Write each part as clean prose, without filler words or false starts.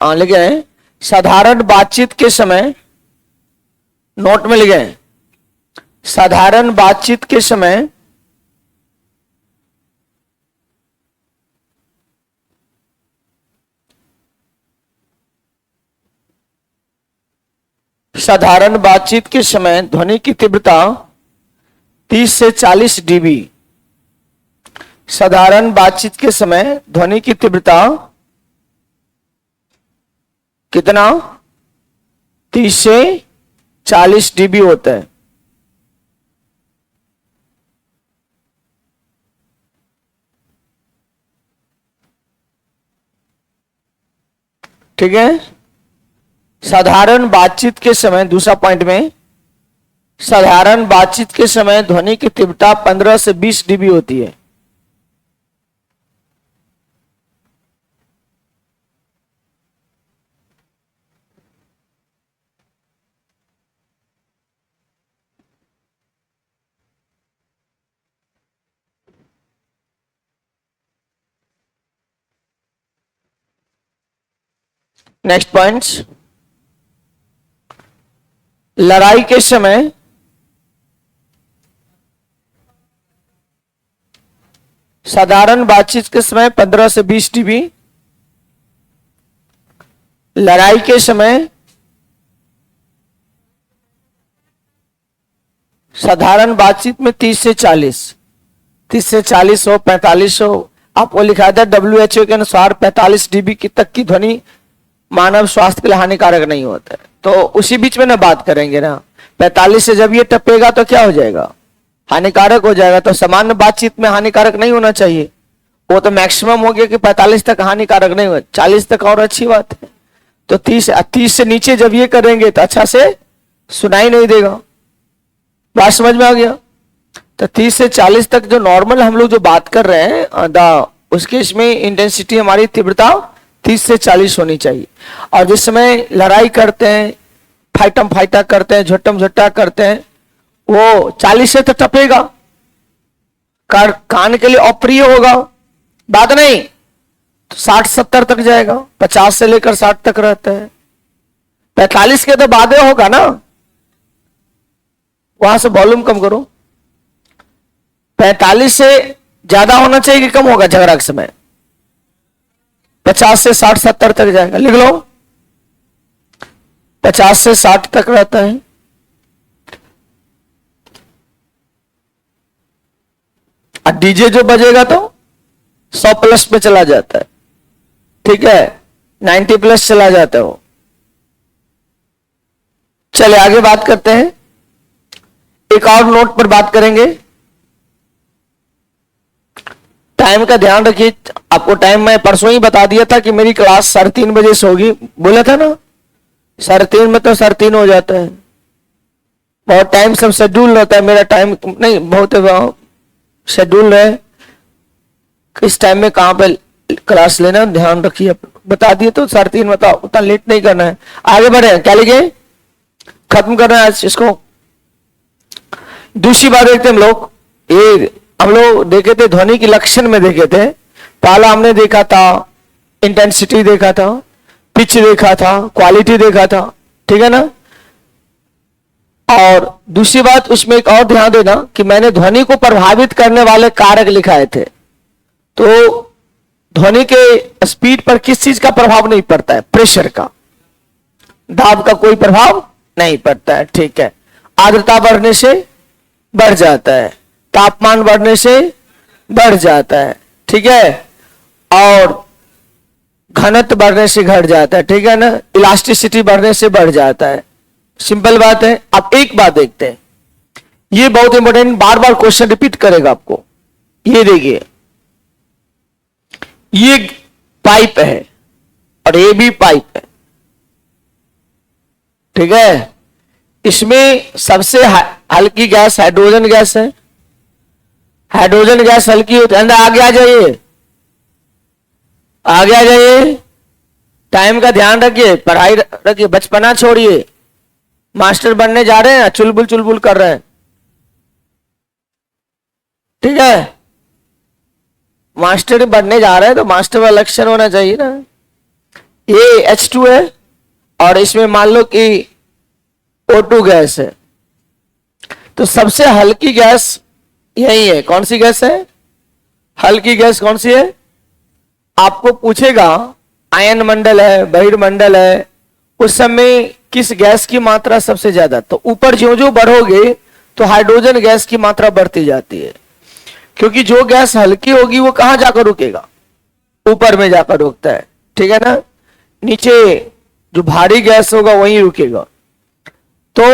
लिखे हैं साधारण बातचीत के समय, नोट में लिखे हैं साधारण बातचीत के समय साधारण बातचीत के समय ध्वनि की तीव्रता 30 से 40 डीबी। साधारण बातचीत के समय ध्वनि की तीव्रता कितना 30 से 40 डीबी होता है। ठीक है, साधारण बातचीत के समय, दूसरा पॉइंट में साधारण बातचीत के समय ध्वनि की तीव्रता 15 से 20 डीबी होती है। नेक्स्ट पॉइंट, लड़ाई के समय साधारण बातचीत के समय 15 से 20 डीबी, लड़ाई के समय साधारण बातचीत में 30 से 40 हो, 45 हो। आपको लिखा था WHO के अनुसार 45 डीबी की तक की ध्वनि मानव स्वास्थ्य के लिए हानिकारक नहीं होता है। तो उसी बीच में ना बात करेंगे ना, 45 से जब ये टपेगा तो क्या हो जाएगा, हानिकारक हो जाएगा। तो सामान्य बातचीत में हानिकारक नहीं होना चाहिए, वो तो मैक्सिमम हो गया कि 45 तक हानिकारक नहीं हो, 40 तक और अच्छी बात है। तो 30 से नीचे जब ये करेंगे तो अच्छा से सुनाई नहीं देगा। बात समझ में आ गया? तो 30 से 40 तक जो नॉर्मल हम लोग जो बात कर रहे हैं उसके इसमें इंटेंसिटी हमारी तीव्रता 30 से 40 होनी चाहिए। और जिस समय लड़ाई करते हैं, फाइटा करते हैं, झट्टा करते हैं, वो 40 से तो टपेगा, कान के लिए अप्रिय होगा, बात नहीं। तो 60-70 तक जाएगा, 50 से लेकर 60 तक रहता है। 45 के तो बाद होगा ना, वहां से वॉल्यूम कम करो। 45 से ज्यादा होना चाहिए कि कम होगा झगड़ा के समय? 50 से 60-70 तक जाएगा, लिख लो। 50 से 60 तक रहता है। और डीजे जो बजेगा तो 100 प्लस पे चला जाता है, ठीक है, 90 प्लस चला जाता है वो। चलिए आगे बात करते हैं, एक और नोट पर बात करेंगे। टाइम का ध्यान रखिए। आपको टाइम मैं परसों ही बता दिया था कि मेरी क्लास 3:30 बजे से होगी, बोला था ना। 3:30 में तो 3:30 हो जाता है, बहुत टाइम सब शेड्यूल रहता है। मेरा टाइम नहीं, बहुत शेड्यूल है, किस टाइम में कहां पे क्लास लेना, ध्यान रखिए। बता दिए तो 3:30 बताओ, उतना लेट नहीं करना है। आगे बढ़े, क्या लिखे, खत्म करना है आज इसको। दूसरी बात देखते हम लोग, ये हम लोग देखे थे ध्वनि के लक्षण में देखे थे। पहला हमने देखा था इंटेंसिटी देखा था, पिच देखा था, क्वालिटी देखा था, ठीक है ना। और दूसरी बात उसमें एक और ध्यान देना कि मैंने ध्वनि को प्रभावित करने वाले कारक लिखाए थे। तो ध्वनि के स्पीड पर किस चीज का प्रभाव नहीं पड़ता है? प्रेशर का, दाब का कोई प्रभाव नहीं पड़ता है, ठीक है। आर्द्रता बढ़ने से बढ़ जाता है, तापमान बढ़ने से बढ़ जाता है, ठीक है, और घनत्व बढ़ने से घट जाता है, ठीक है ना। इलास्टिसिटी बढ़ने से बढ़ जाता है, सिंपल बात है। अब एक बात देखते हैं, ये बहुत इंपॉर्टेंट, बार बार क्वेश्चन रिपीट करेगा आपको। ये देखिए, ये पाइप है और ये भी पाइप है, ठीक है। इसमें सबसे हल्की गैस हाइड्रोजन गैस है। हाइड्रोजन गैस हल्की होती है। अंदर आगे आ जाइए, आगे आ जाइए। टाइम का ध्यान रखिए, पढ़ाई रखिए, बचपना छोड़िए। मास्टर बनने जा रहे हैं, चुलबुल कर रहे हैं, ठीक है। मास्टर बनने जा रहे हैं तो मास्टर का लक्षण होना चाहिए ना। ये H2 है और इसमें मान लो कि O2 गैस है। तो सबसे हल्की गैस यही है। कौन सी गैस है? हल्की गैस कौन सी है? आपको पूछेगा आयन मंडल है, बहिर्मंडल है, उस समय किस गैस की मात्रा सबसे ज्यादा। तो ऊपर ज्यों ज्यों बढ़ोगे तो हाइड्रोजन गैस की मात्रा बढ़ती जाती है, क्योंकि जो गैस हल्की होगी वो कहां जाकर रुकेगा? ऊपर में जाकर रुकता है, ठीक है ना। नीचे जो भारी गैस होगा वहीं रुकेगा। तो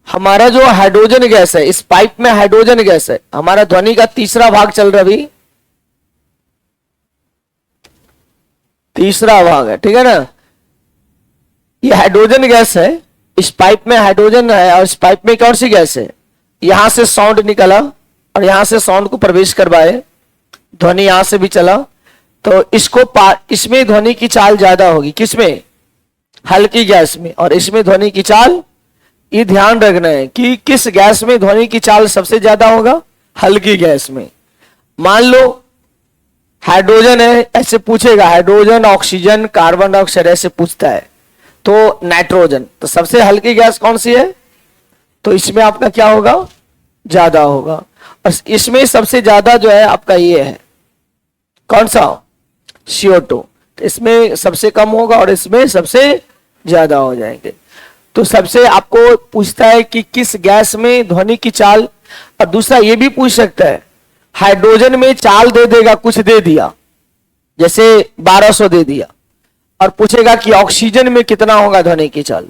हमारा जो हाइड्रोजन गैस है, इस पाइप में हाइड्रोजन गैस है, हमारा ध्वनि का तीसरा भाग चल रहा अभी, तीसरा भाग है, ठीक है ना। ये हाइड्रोजन गैस है, इस पाइप में हाइड्रोजन है और इस पाइप में कौन सी गैस है? यहां से साउंड निकला और यहां से साउंड को प्रवेश करवाए, ध्वनि यहां से भी चला, तो इसमें ध्वनि की चाल ज्यादा होगी। किसमें? हल्की गैस में। और इसमें ध्वनि की चाल, ये ध्यान रखना है कि किस गैस में ध्वनि की चाल सबसे ज्यादा होगा? हल्की गैस में। मान लो हाइड्रोजन है, ऐसे पूछेगा, हाइड्रोजन, ऑक्सीजन, कार्बन डाइऑक्साइड ऐसे पूछता है। तो नाइट्रोजन, तो सबसे हल्की गैस कौन सी है? तो इसमें आपका क्या होगा? ज्यादा होगा। और इसमें सबसे ज्यादा जो है आपका ये है, कौन सा? CO2। इसमें सबसे कम होगा और इसमें सबसे ज्यादा हो जाएंगे। तो सबसे आपको पूछता है कि किस गैस में ध्वनि की चाल। और दूसरा ये भी पूछ सकता है, हाइड्रोजन में चाल दे देगा, कुछ दे दिया, जैसे 1200 दे दिया, और पूछेगा कि ऑक्सीजन में कितना होगा ध्वनि की चाल।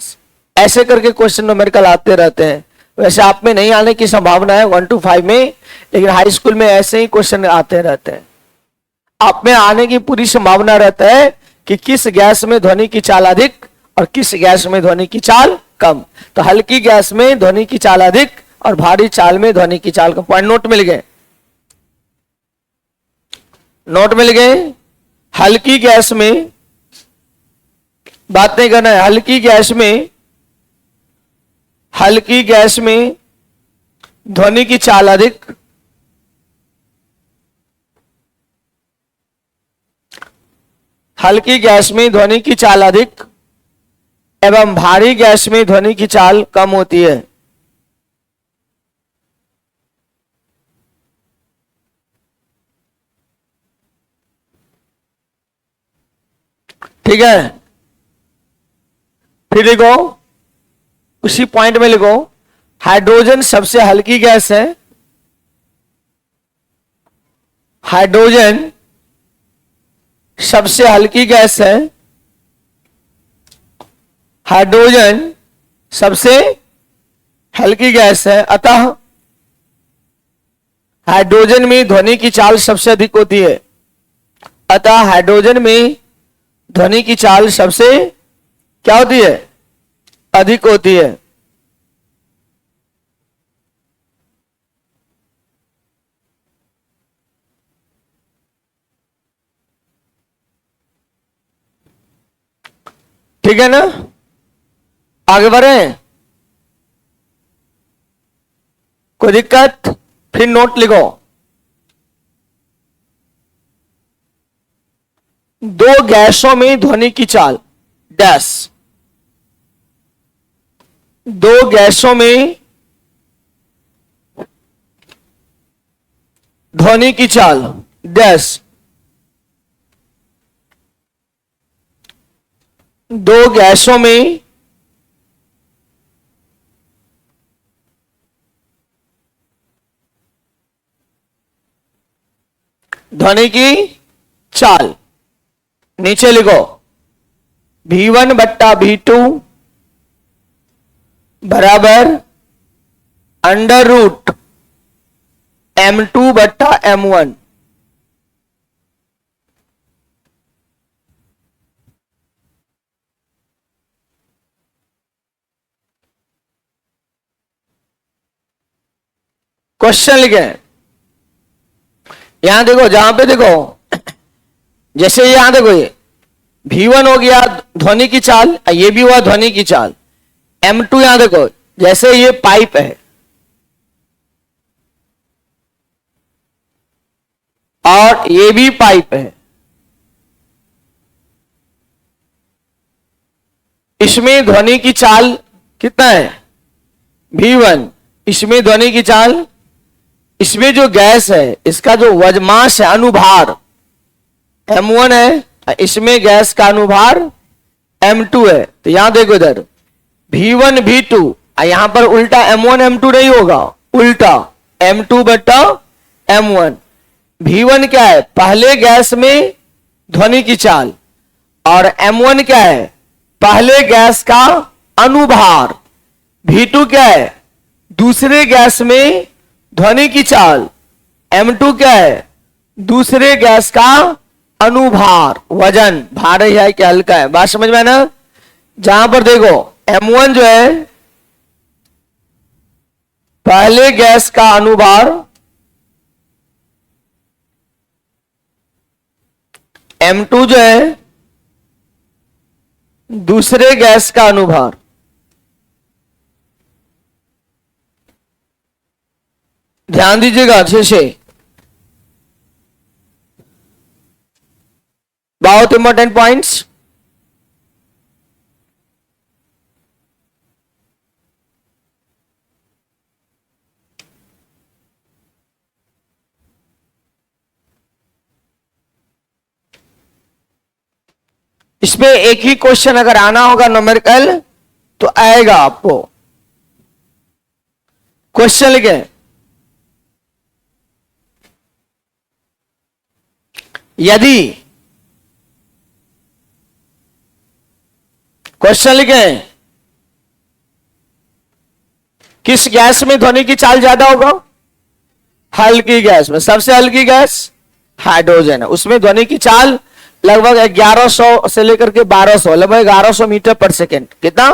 ऐसे करके क्वेश्चन न्यूमेरिकल आते रहते हैं। वैसे आप में नहीं आने की संभावना है 1 to 5 में, लेकिन हाई स्कूल में ऐसे ही क्वेश्चन आते रहते हैं। आप में आने की पूरी संभावना रहता है कि किस गैस में ध्वनि की चाल अधिक और किस गैस में ध्वनि की चाल कम। तो हल्की गैस में ध्वनि की चाल अधिक और भारी चाल में ध्वनि की चाल कम। पॉइंट नोट मिल गए? नोट मिल गए? हल्की गैस में बात नहीं करना है। हल्की गैस में ध्वनि की चाल अधिक, हल्की गैस में ध्वनि की चाल अधिक एवं भारी गैस में ध्वनि की चाल कम होती है। ठीक है, फिर लिखो, उसी पॉइंट में लिखो, हाइड्रोजन सबसे हल्की गैस है। हाइड्रोजन सबसे हल्की गैस है। हाइड्रोजन सबसे हल्की गैस है, अतः हाइड्रोजन में ध्वनि की चाल सबसे अधिक होती है। अतः हाइड्रोजन में ध्वनि की चाल सबसे क्या होती है? अधिक होती है। ठीक है ना, आगे बढ़े, कोई दिक्कत? फिर नोट लिखो, दो गैसों में ध्वनि की चाल डैश, दो गैसों में ध्वनि की चाल डैश, दो गैसों में ध्वनि की चाल। नीचे लिखो, V1 बट्टा V2 बराबर अंडर रूट M2 बट्टा M1। क्वेश्चन लिखे, यहां देखो, जहां पे देखो, जैसे यहां देखो, ये V1 हो गया ध्वनि की चाल, ये भी हुआ ध्वनि की चाल। M2 यहां देखो, जैसे ये पाइप है और ये भी पाइप है, इसमें ध्वनि की चाल कितना है V1, इसमें ध्वनि की चाल, इसमें जो गैस है इसका जो वजमास है अनुभार M1 है, इसमें गैस का अनुभार M2 है। तो यहां देखो इधर V1 V2, यहां पर उल्टा M1 M2 नहीं होगा, उल्टा M2 बटा M1। V1 क्या है पहले गैस में ध्वनि की चाल, और M1 क्या है पहले गैस का अनुभार। V2 क्या है दूसरे गैस में ध्वनि की चाल, M2 क्या है दूसरे गैस का अनुभार। वजन भारी है क्या हल्का है, बात समझ में ना। जहां पर देखो M1 जो है पहले गैस का अनुभार, M2 जो है दूसरे गैस का अनुभार। ध्यान दीजिएगा अच्छे से, बहुत इंपॉर्टेंट पॉइंट्स। इसमें एक ही क्वेश्चन अगर आना होगा न्यूमेरिकल तो आएगा आपको। क्वेश्चन लिखे यदि, क्वेश्चन लिखे किस गैस में ध्वनि की चाल ज्यादा होगा, हल्की गैस में। सबसे हल्की गैस हाइड्रोजन है, उसमें ध्वनि की चाल लगभग 1100 से लेकर के 1200, लगभग 1100 मीटर पर सेकेंड। कितना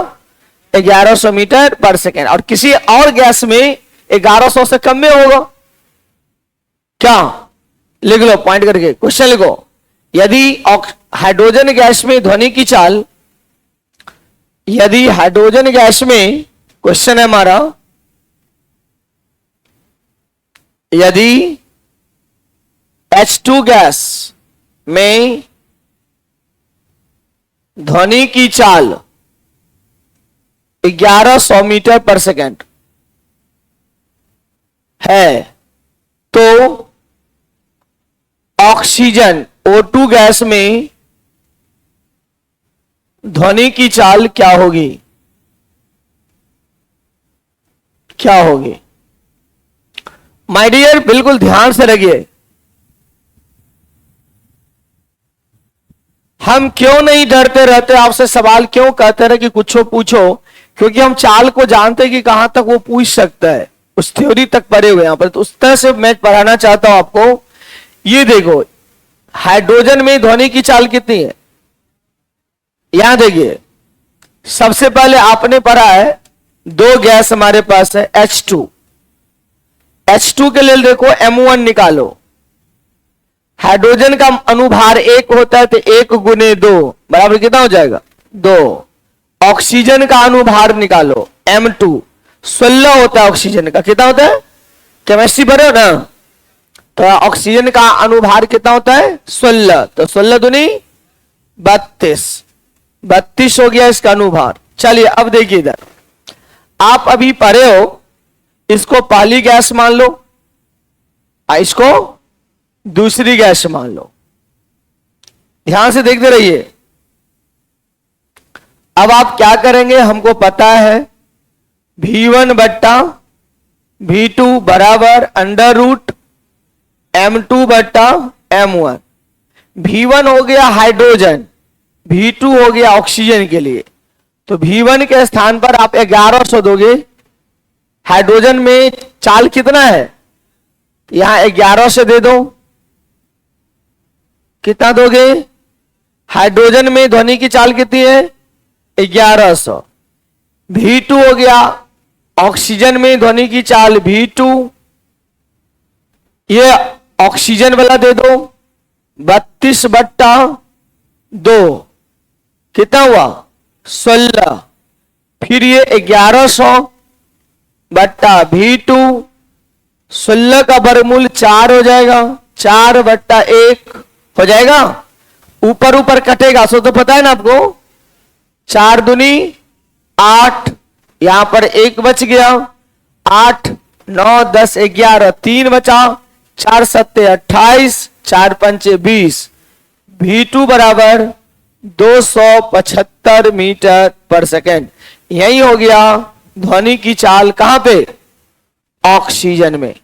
1100 मीटर पर सेकेंड। और किसी और गैस में 1100 से कम में होगा क्या, लिख लो पॉइंट करके क्वेश्चन लिखो। यदि हाइड्रोजन गैस में ध्वनि की चाल, यदि हाइड्रोजन गैस में, क्वेश्चन है हमारा, यदि H2 गैस में ध्वनि की चाल 1100 मीटर पर सेकेंड है, तो ऑक्सीजन O2 गैस में ध्वनि की चाल क्या होगी, क्या होगी। माय डियर बिल्कुल ध्यान से रखिए। हम क्यों नहीं डरते रहते, आपसे सवाल क्यों कहते रहे कि कुछ पूछो, क्योंकि हम चाल को जानते हैं कि कहां तक वो पूछ सकता है, उस थ्योरी तक पढ़े हुए यहां पर। तो उस तरह से मैं पढ़ाना चाहता हूं आपको। ये देखो हाइड्रोजन में ध्वनि की चाल कितनी है, यहां देखिए। सबसे पहले आपने पढ़ा है दो गैस हमारे पास है H2, H2 के लिए देखो M1 निकालो। हाइड्रोजन का अनुभार 1 होता है, तो 1 गुने 2 बराबर कितना हो जाएगा 2। ऑक्सीजन का अनुभार निकालो M2, 16 होता है ऑक्सीजन का। कितना होता है, केमिस्ट्री पढ़े हो ना। तो ऑक्सीजन का अनुभार कितना होता है 16, तो 16 दूनी 32, 32 हो गया इसका अनुभार। चलिए अब देखिए इधर, आप अभी पढ़े हो, इसको पहली गैस मान लो, इसको दूसरी गैस मान लो। ध्यान से देखते रहिए। अब आप क्या करेंगे, हमको पता है V1 बट्टा V2 बराबर अंडर रूट M2 बट्टा M1। V1 हो गया हाइड्रोजन, V2 हो गया ऑक्सीजन के लिए। तो V1 के स्थान पर आप 1100 दोगे। हाइड्रोजन में चाल कितना है, यहां 11 से दे दो। कितना दोगे, हाइड्रोजन में ध्वनि की चाल कितनी है 1100। V2 हो गया ऑक्सीजन में ध्वनि की चाल V2, ये ऑक्सीजन वाला दे दो 32 बट्टा 2, कितना हुआ 16। फिर ये 1100 बट्टा V2, 16 का वर्गमूल 4 हो जाएगा, 4 बट्टा 1 हो जाएगा। ऊपर ऊपर कटेगा, सो तो पता है ना आपको। 4 दूनी 8, यहां पर 1 बच गया, 8 9 10 11, 3 बचा, 4 7 28, 4 5 20, V2 बराबर 275 मीटर पर सेकेंड। यही हो गया ध्वनि की चाल कहां पे? ऑक्सीजन में।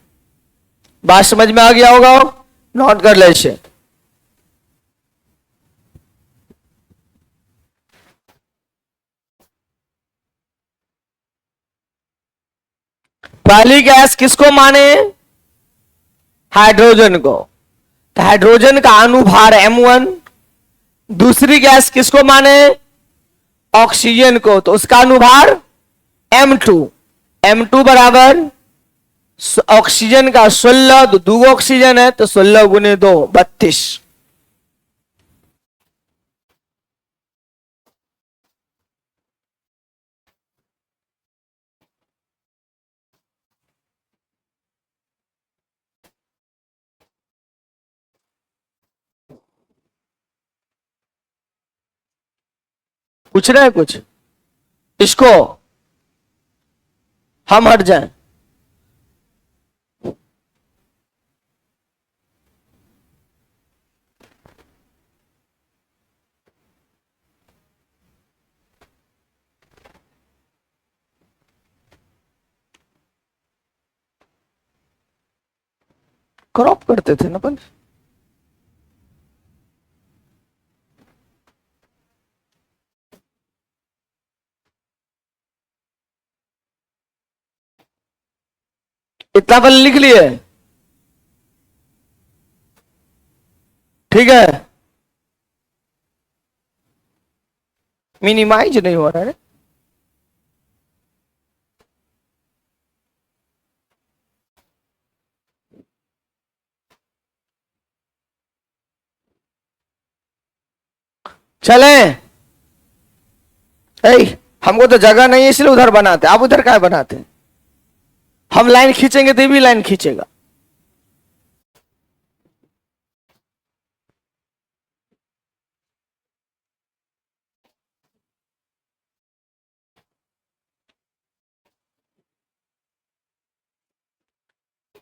बात समझ में आ गया होगा, नोट कर ले इसे। पहली गैस किसको माने? हाइड्रोजन को। तो हाइड्रोजन का अनुभार M1। दूसरी गैस किसको माने? ऑक्सीजन को, तो उसका अनुभार M2। M2 बराबर ऑक्सीजन का 16, तो 2 ऑक्सीजन है तो 16 गुने 2 32। पूछ रहे हैं कुछ? इसको हम हट जाएं। क्रॉप करते थे ना अपन। इतना पल लिख लिए, ठीक है। मिनिमाइज नहीं हो रहा है। चले, हमको तो जगह नहीं है इसलिए उधर बनाते, आप उधर क्या बनाते? हम लाइन खींचेंगे तो भी लाइन खींचेगा।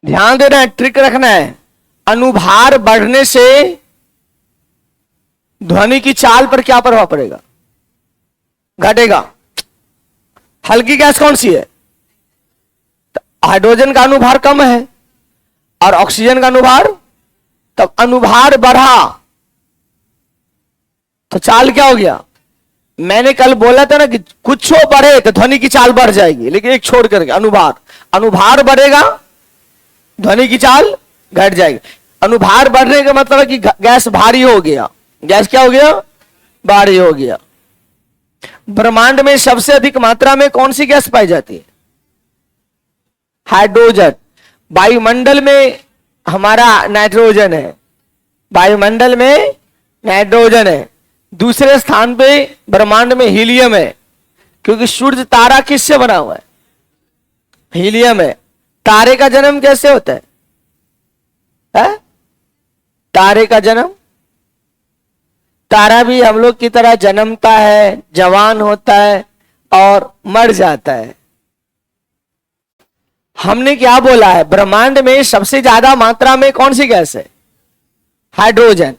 ध्यान देना है, ट्रिक रखना है। अनुभार बढ़ने से ध्वनि की चाल पर क्या प्रभाव पड़ेगा? घटेगा। हल्की गैस कौन सी है? हाइड्रोजन का अनुभार कम है और ऑक्सीजन का अनुभार, तब अनुभार बढ़ा तो चाल क्या हो गया? मैंने कल बोला था ना कि कुछ बढ़े तो ध्वनि की चाल बढ़ जाएगी, लेकिन एक छोड़ करके अनुभार बढ़ेगा, ध्वनि की चाल घट जाएगी। अनुभार बढ़ने का मतलब है कि गैस भारी हो गया। गैस क्या हो गया? भारी हो गया। ब्रह्मांड में सबसे अधिक मात्रा में कौन सी गैस पाई जाती है? हाइड्रोजन। वायुमंडल में हमारा नाइट्रोजन है, वायुमंडल में नाइट्रोजन है। दूसरे स्थान पे ब्रह्मांड में हीलियम है, क्योंकि सूर्य तारा किससे बना हुआ है? हीलियम है। तारे का जन्म कैसे होता है? तारे का जन्म, तारा भी हम लोग की तरह जन्मता है, जवान होता है और मर जाता है। हमने क्या बोला है? ब्रह्मांड में सबसे ज्यादा मात्रा में कौन सी गैस है? हाइड्रोजन।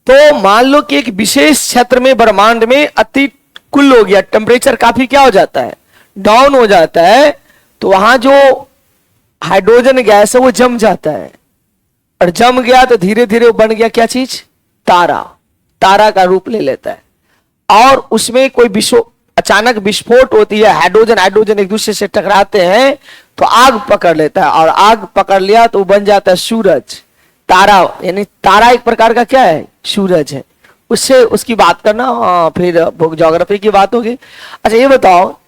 तो मान लो कि एक विशेष क्षेत्र में ब्रह्मांड में अति कुल हो गया, टेम्परेचर काफी क्या हो जाता है? डाउन हो जाता है, तो वहां जो हाइड्रोजन गैस है वो जम जाता है, और जम गया तो धीरे धीरे वो बन गया क्या चीज? तारा। तारा का रूप ले लेता है, और उसमें कोई अचानक विस्फोट होती है, हाइड्रोजन हाइड्रोजन एक दूसरे से टकराते हैं तो आग पकड़ लेता है, और आग पकड़ लिया तो बन जाता है सूरज। तारा यानी तारा एक प्रकार का क्या है? सूरज है। उससे उसकी बात करना, फिर ज्योग्राफी की बात होगी। अच्छा ये बताओ,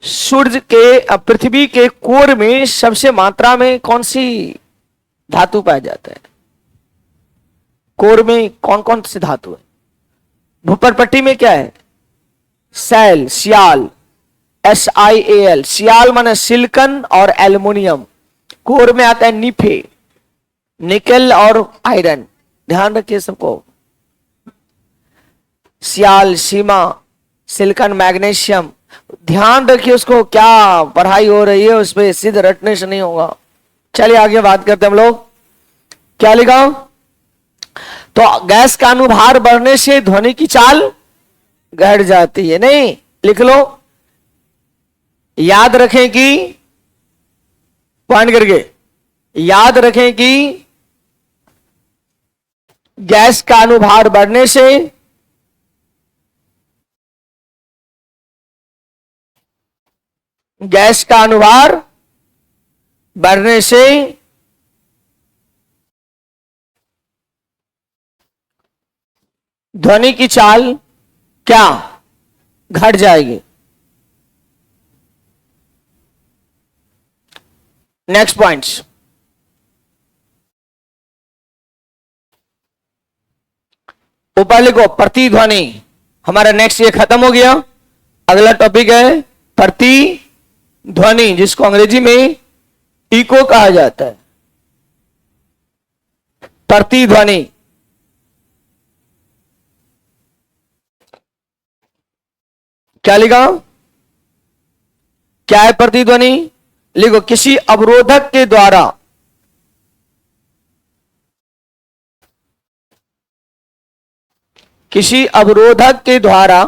सूर्य के पृथ्वी के कोर में सबसे मात्रा में कौन सी धातु पाया जाता है? कोर में कौन कौन सी धातु है? भूपर्पट्टी में क्या है? सैल, सियाल, SiAl। सियाल माने सिलिकन और एल्युमिनियम। कोर में आता है निफे, निकल और आयरन। ध्यान रखिए सबको। सियाल, सीमा, सिलिकॉन, मैग्नीशियम, ध्यान रखिए उसको, क्या पढ़ाई हो रही है उस पर सीधे रटने से नहीं होगा। चलिए आगे बात करते हैं हम लोग। क्या लिखा? तो गैस का अनुभार बढ़ने से ध्वनि की चाल घट जाती है। नहीं, लिख लो, याद रखें कि, पॉइंट करके याद रखें कि गैस का अनुभार बढ़ने से गैस का अनुभार बढ़ने से ध्वनि की चाल क्या घट जाएगी। नेक्स्ट पॉइंट्स, ऊपर लिखो प्रतिध्वनि। हमारा नेक्स्ट ये खत्म हो गया। अगला टॉपिक है प्रतिध्वनि, जिसको अंग्रेजी में इको कहा जाता है। प्रतिध्वनि क्या लिखा? क्या है प्रतिध्वनि? लिखो, किसी अवरोधक के द्वारा किसी अवरोधक के द्वारा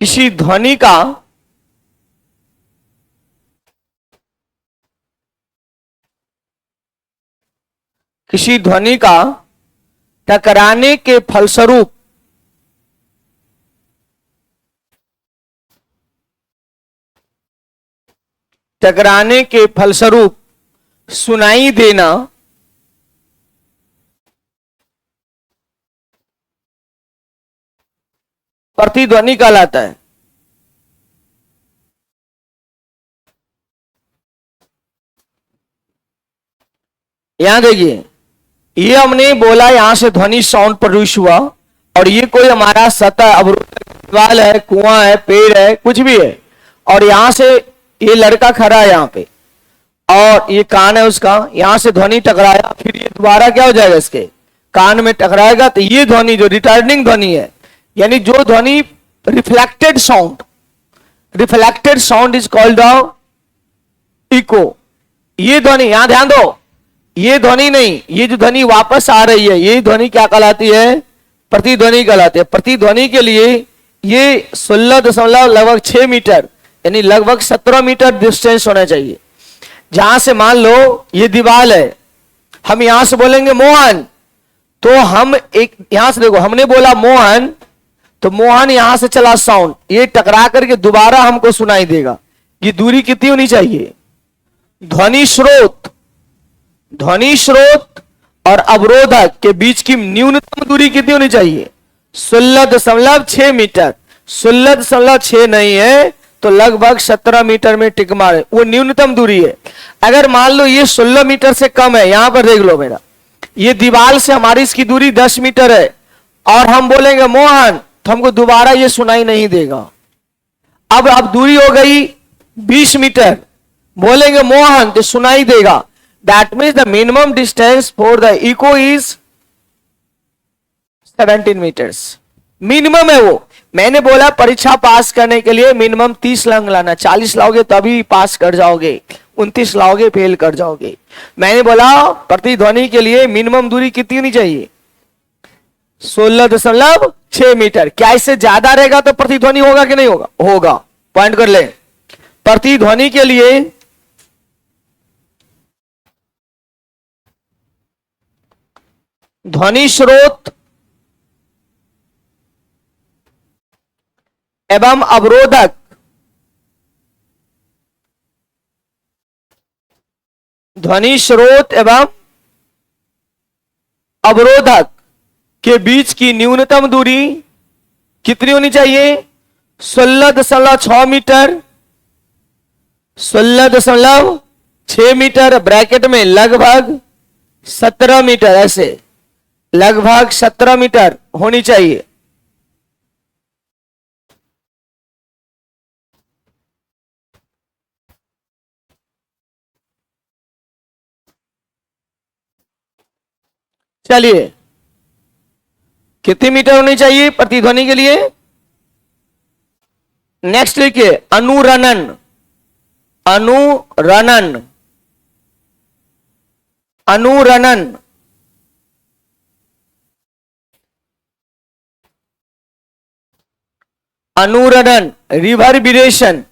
किसी ध्वनि का किसी ध्वनि का टकराने के फलस्वरूप सुनाई देना प्रतिध्वनि कहलाता है। यहां देखिए, ये हमने बोला यहां से ध्वनि साउंड प्रोड्यूस हुआ, और ये कोई हमारा सतह अवरोधक, दीवार है, कुआं है, पेड़ है, कुछ भी है, और यहां से ये लड़का खड़ा है यहां पे, और ये कान है उसका, यहां से ध्वनि टकराया, फिर ये दोबारा क्या हो जाएगा, इसके कान में टकराएगा, तो ये ध्वनि जो रिटर्निंग ध्वनि है, यानी जो ध्वनि reflected sound is called echo. ये ध्वनि, यहां ध्यान दो, ये ध्वनि नहीं, ये जो ध्वनि वापस आ रही है, ये ध्वनि क्या कहलाती है? प्रतिध्वनि कहलाती है। प्रतिध्वनि के लिए ये 16 लगभग 6 मीटर, यानी लगभग 17 मीटर डिस्टेंस होना चाहिए। जहां से मान लो ये दीवार है, हम यहां से बोलेंगे मोहन, तो हम एक यहां से देखो, हमने बोला मोहन, तो मोहन यहां से चला साउंड, ये टकरा करके दोबारा हमको सुनाई देगा। ये दूरी कितनी होनी चाहिए? ध्वनि स्रोत और अवरोधक के बीच की न्यूनतम दूरी कितनी होनी चाहिए? 16.6 मीटर। 16.6 नहीं है तो लगभग 17 मीटर में टिक मारे, वो न्यूनतम दूरी है। अगर मान लो ये 16 मीटर से कम है, यहां पर देख लो मेरा, ये दीवार से हमारी इसकी दूरी 10 मीटर है, और हम बोलेंगे मोहन, तो हमको दोबारा ये सुनाई नहीं देगा। अब दूरी हो गई 20 मीटर, बोलेंगे मोहन तो सुनाई देगा। That means the minimum distance for the echo is 17 metres. Minimum है वो। मैंने बोला परीक्षा पास करने के लिए मिनिमम 30 अंक लाना, 40 लाओगे तभी पास कर जाओगे, 29 लाओगे फेल कर जाओगे। मैंने बोला प्रतिध्वनि के लिए मिनिमम दूरी कितनी होनी चाहिए? 16.6 मीटर। क्या इससे ज्यादा रहेगा तो प्रतिध्वनि होगा कि नहीं होगा? होगा। पॉइंट कर ले। प्रतिध्वनि के लिए ध्वनि स्रोत एवं अवरोधक के बीच की न्यूनतम दूरी कितनी होनी चाहिए? 16.6 मीटर। 16.6 मीटर ब्रैकेट में लगभग 17 मीटर, ऐसे लगभग 17 मीटर होनी चाहिए। चलिए, कितनी मीटर होनी चाहिए प्रतिध्वनि के लिए? नेक्स्ट लिखिए, अनुरणन। अनुरणन, अनुरणन। अनुरणन, रिवर्बिरेशन।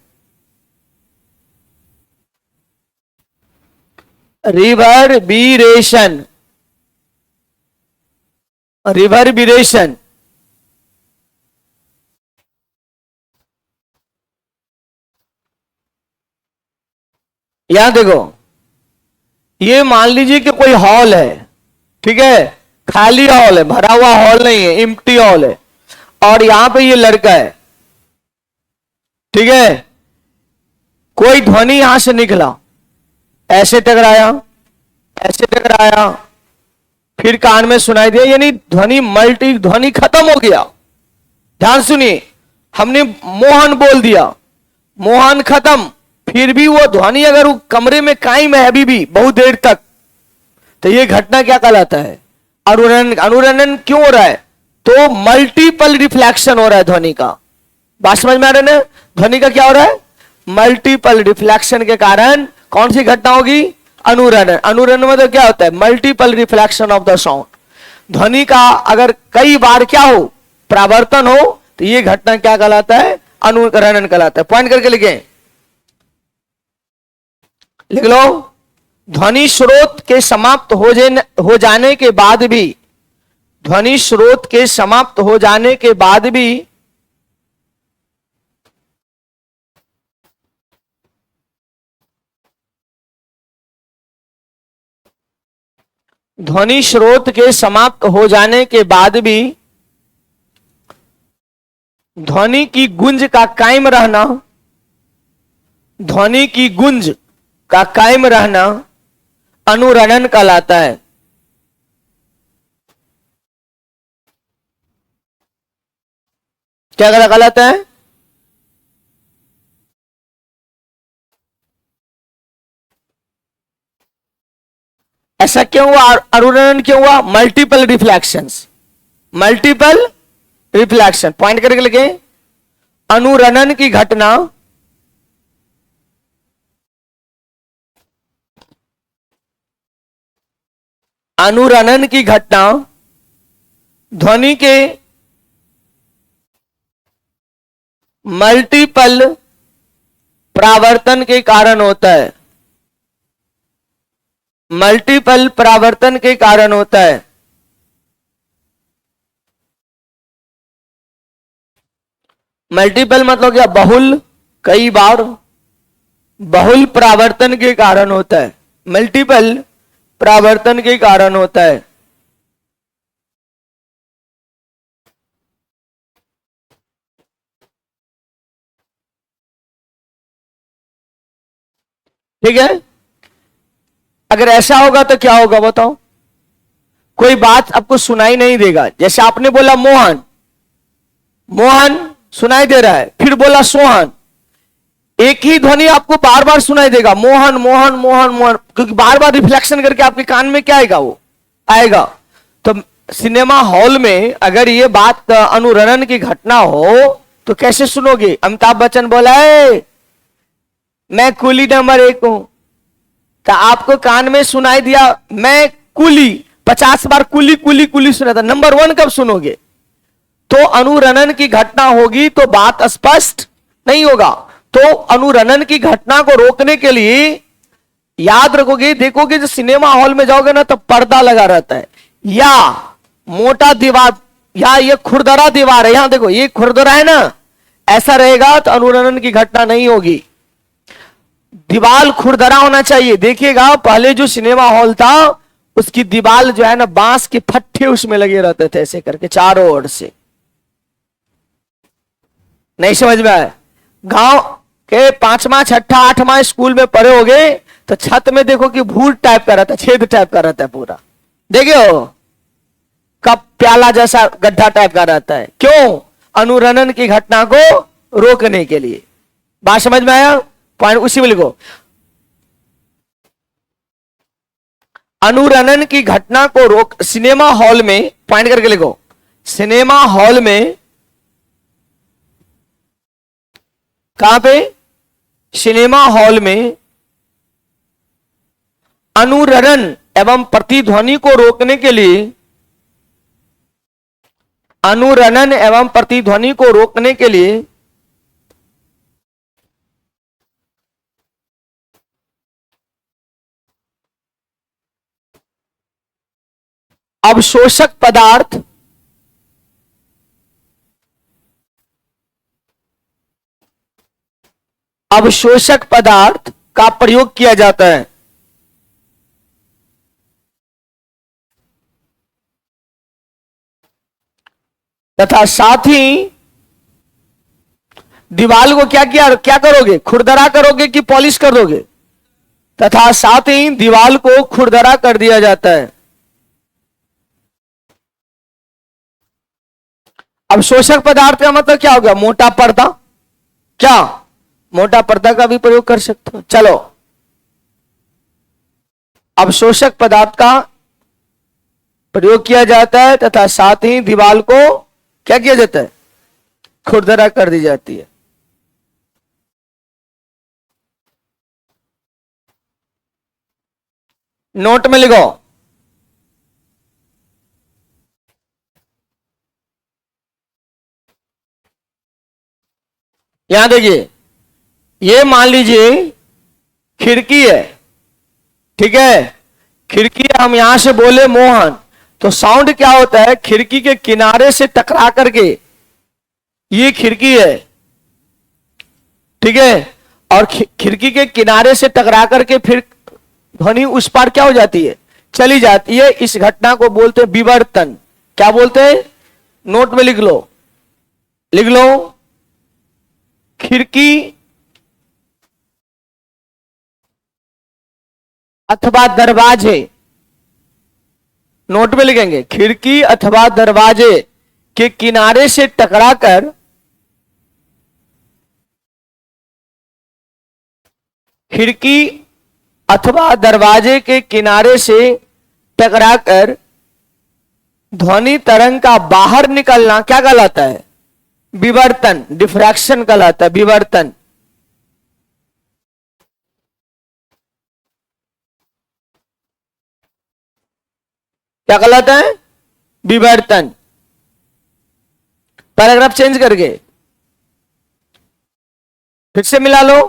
Reverberation, reverberation. यहां देखो, ये मान लीजिए कि कोई हॉल है, ठीक है, खाली हॉल है, भरा हुआ हॉल नहीं है, एम्प्टी हॉल है, और यहां पे ये लड़का है, ठीक है। कोई ध्वनि यहां से निकला, ऐसे टकराया, ऐसे टकराया, फिर कान में सुनाई दिया, यानी ध्वनि मल्टी, ध्वनि खत्म हो गया। ध्यान सुनिए, हमने मोहन बोल दिया, मोहन खत्म, फिर भी वो ध्वनि अगर वो कमरे में कायम है अभी भी बहुत देर तक, तो ये घटना क्या कहलाता है? अनुरणन। अनुरणन क्यों हो रहा है? तो मल्टीपल रिफ्लेक्शन हो रहा है ध्वनि का। बात समझ में आ रहा है ना? ध्वनि का क्या हो रहा है? मल्टीपल रिफ्लेक्शन के कारण कौन सी घटना होगी? अनुरणन। अनुरणन मतलब क्या होता है? Multiple reflection of the sound. ध्वनि का अगर कई बार क्या हो? परावर्तन हो, तो ये घटना क्या कहलाता है? अनुरणन कहलाता है। पॉइंट करके लिखें, लिख लो। ध्वनि स्रोत के समाप्त हो जाने के बाद भी, ध्वनि स्रोत के समाप्त हो जाने के बाद भी ध्वनि स्रोत के समाप्त हो जाने के बाद भी ध्वनि की गूंज का कायम रहना, ध्वनि की गूंज का कायम रहना अनुरणन कहलाता है। क्या कहलाता है? ऐसा क्यों हुआ? अनुरणन क्यों हुआ? Multiple reflections, multiple reflection. Point करके लिखे, अनुरणन की घटना अनुरणन की घटना ध्वनि के मल्टीपल परावर्तन के कारण होता है, मल्टीपल परावर्तन के कारण होता है। मल्टीपल मतलब क्या? बहुल, कई बार, बहुल परावर्तन के कारण होता है, मल्टीपल परावर्तन के कारण होता है। ठीक है? अगर ऐसा होगा तो क्या होगा बताओ? कोई बात आपको सुनाई नहीं देगा, जैसे आपने बोला मोहन, मोहन सुनाई दे रहा है, फिर बोला सोहन, एक ही ध्वनि आपको बार बार सुनाई देगा, मोहन मोहन मोहन मोहन, क्योंकि बार बार रिफ्लेक्शन करके आपके कान में क्या आएगा? वो आएगा। तो सिनेमा हॉल में अगर ये बात अनुरणन की घटना हो तो कैसे सुनोगे? अमिताभ बच्चन बोला है मैं कुली नंबर 1 हूं, तो आपको कान में सुनाई दिया मैं कुली, 50 बार कुली कुली कुली सुना था, नंबर 1 कब सुनोगे? तो अनुरणन की घटना होगी तो बात स्पष्ट नहीं होगा। तो अनुरणन की घटना को रोकने के लिए याद रखोगे, देखोगे जो सिनेमा हॉल में जाओगे ना तो पर्दा लगा रहता है, या मोटा दीवार, या ये खुरदरा दीवार है, यहां देखो ये खुरदरा है ना, ऐसा रहेगा तो अनुरणन की घटना नहीं होगी। दीवार खुरदरा होना चाहिए। देखिएगा पहले जो सिनेमा हॉल था उसकी दीवार जो है ना, बांस के फट्टे उसमें लगे रहते थे ऐसे करके चारों ओर से। नहीं समझ में आया? गांव के 5वां 6ठा 8वां स्कूल में पढ़े होगे तो छत में देखो कि भूत टाइप का रहता है, छेद टाइप का रहता है पूरा, देखे हो? कप प्याला जैसा गड्ढा टाइप का रहता है। क्यों? अनुरणन की घटना को रोकने के लिए। बात समझ में आया? पॉइंट उसी में लिखो। अनुरणन की घटना को रोक, सिनेमा हॉल में, पॉइंट करके लिखो, सिनेमा हॉल में, कहां पे, सिनेमा हॉल में अनुरणन एवं प्रतिध्वनि को रोकने के लिए, अनुरणन एवं प्रतिध्वनि को रोकने के लिए अवशोषक पदार्थ, अवशोषक पदार्थ का प्रयोग किया जाता है। तथा साथ ही दीवाल को क्या करोगे, खुरदरा करोगे कि पॉलिश कर दोगे, तथा साथ ही दीवाल को खुरदरा कर दिया जाता है। अवशोषक पदार्थ का मतलब क्या हो गया, मोटा पर्दा, क्या मोटा पर्दा का भी प्रयोग कर सकते हो। चलो, अवशोषक पदार्थ का प्रयोग किया जाता है तथा साथ ही दीवाल को क्या किया जाता है, खुरदरा कर दी जाती है। नोट में लिखो, यहां देखिए, ये मान लीजिए खिड़की है, ठीक है, खिड़की, हम यहां से बोले मोहन, तो साउंड क्या होता है, खिड़की के किनारे से टकरा करके, ये खिड़की है, ठीक है, और खिड़की के किनारे से टकरा करके फिर ध्वनि उस पार क्या हो जाती है, चली जाती है। इस घटना को बोलते हैं विवर्तन। क्या बोलते हैं, नोट में लिख लो, लिख लो, खिड़की अथवा दरवाजे, नोट में लिखेंगे, खिड़की अथवा दरवाजे के किनारे से टकराकर खिड़की अथवा दरवाजे के किनारे से टकराकर ध्वनि तरंग का बाहर निकलना क्या कहलाता है, विवर्तन, डिफ्रैक्शन कहलाता है, विवर्तन। क्या कहलाता है, विवर्तन। पैराग्राफ चेंज करके फिर से मिला लो,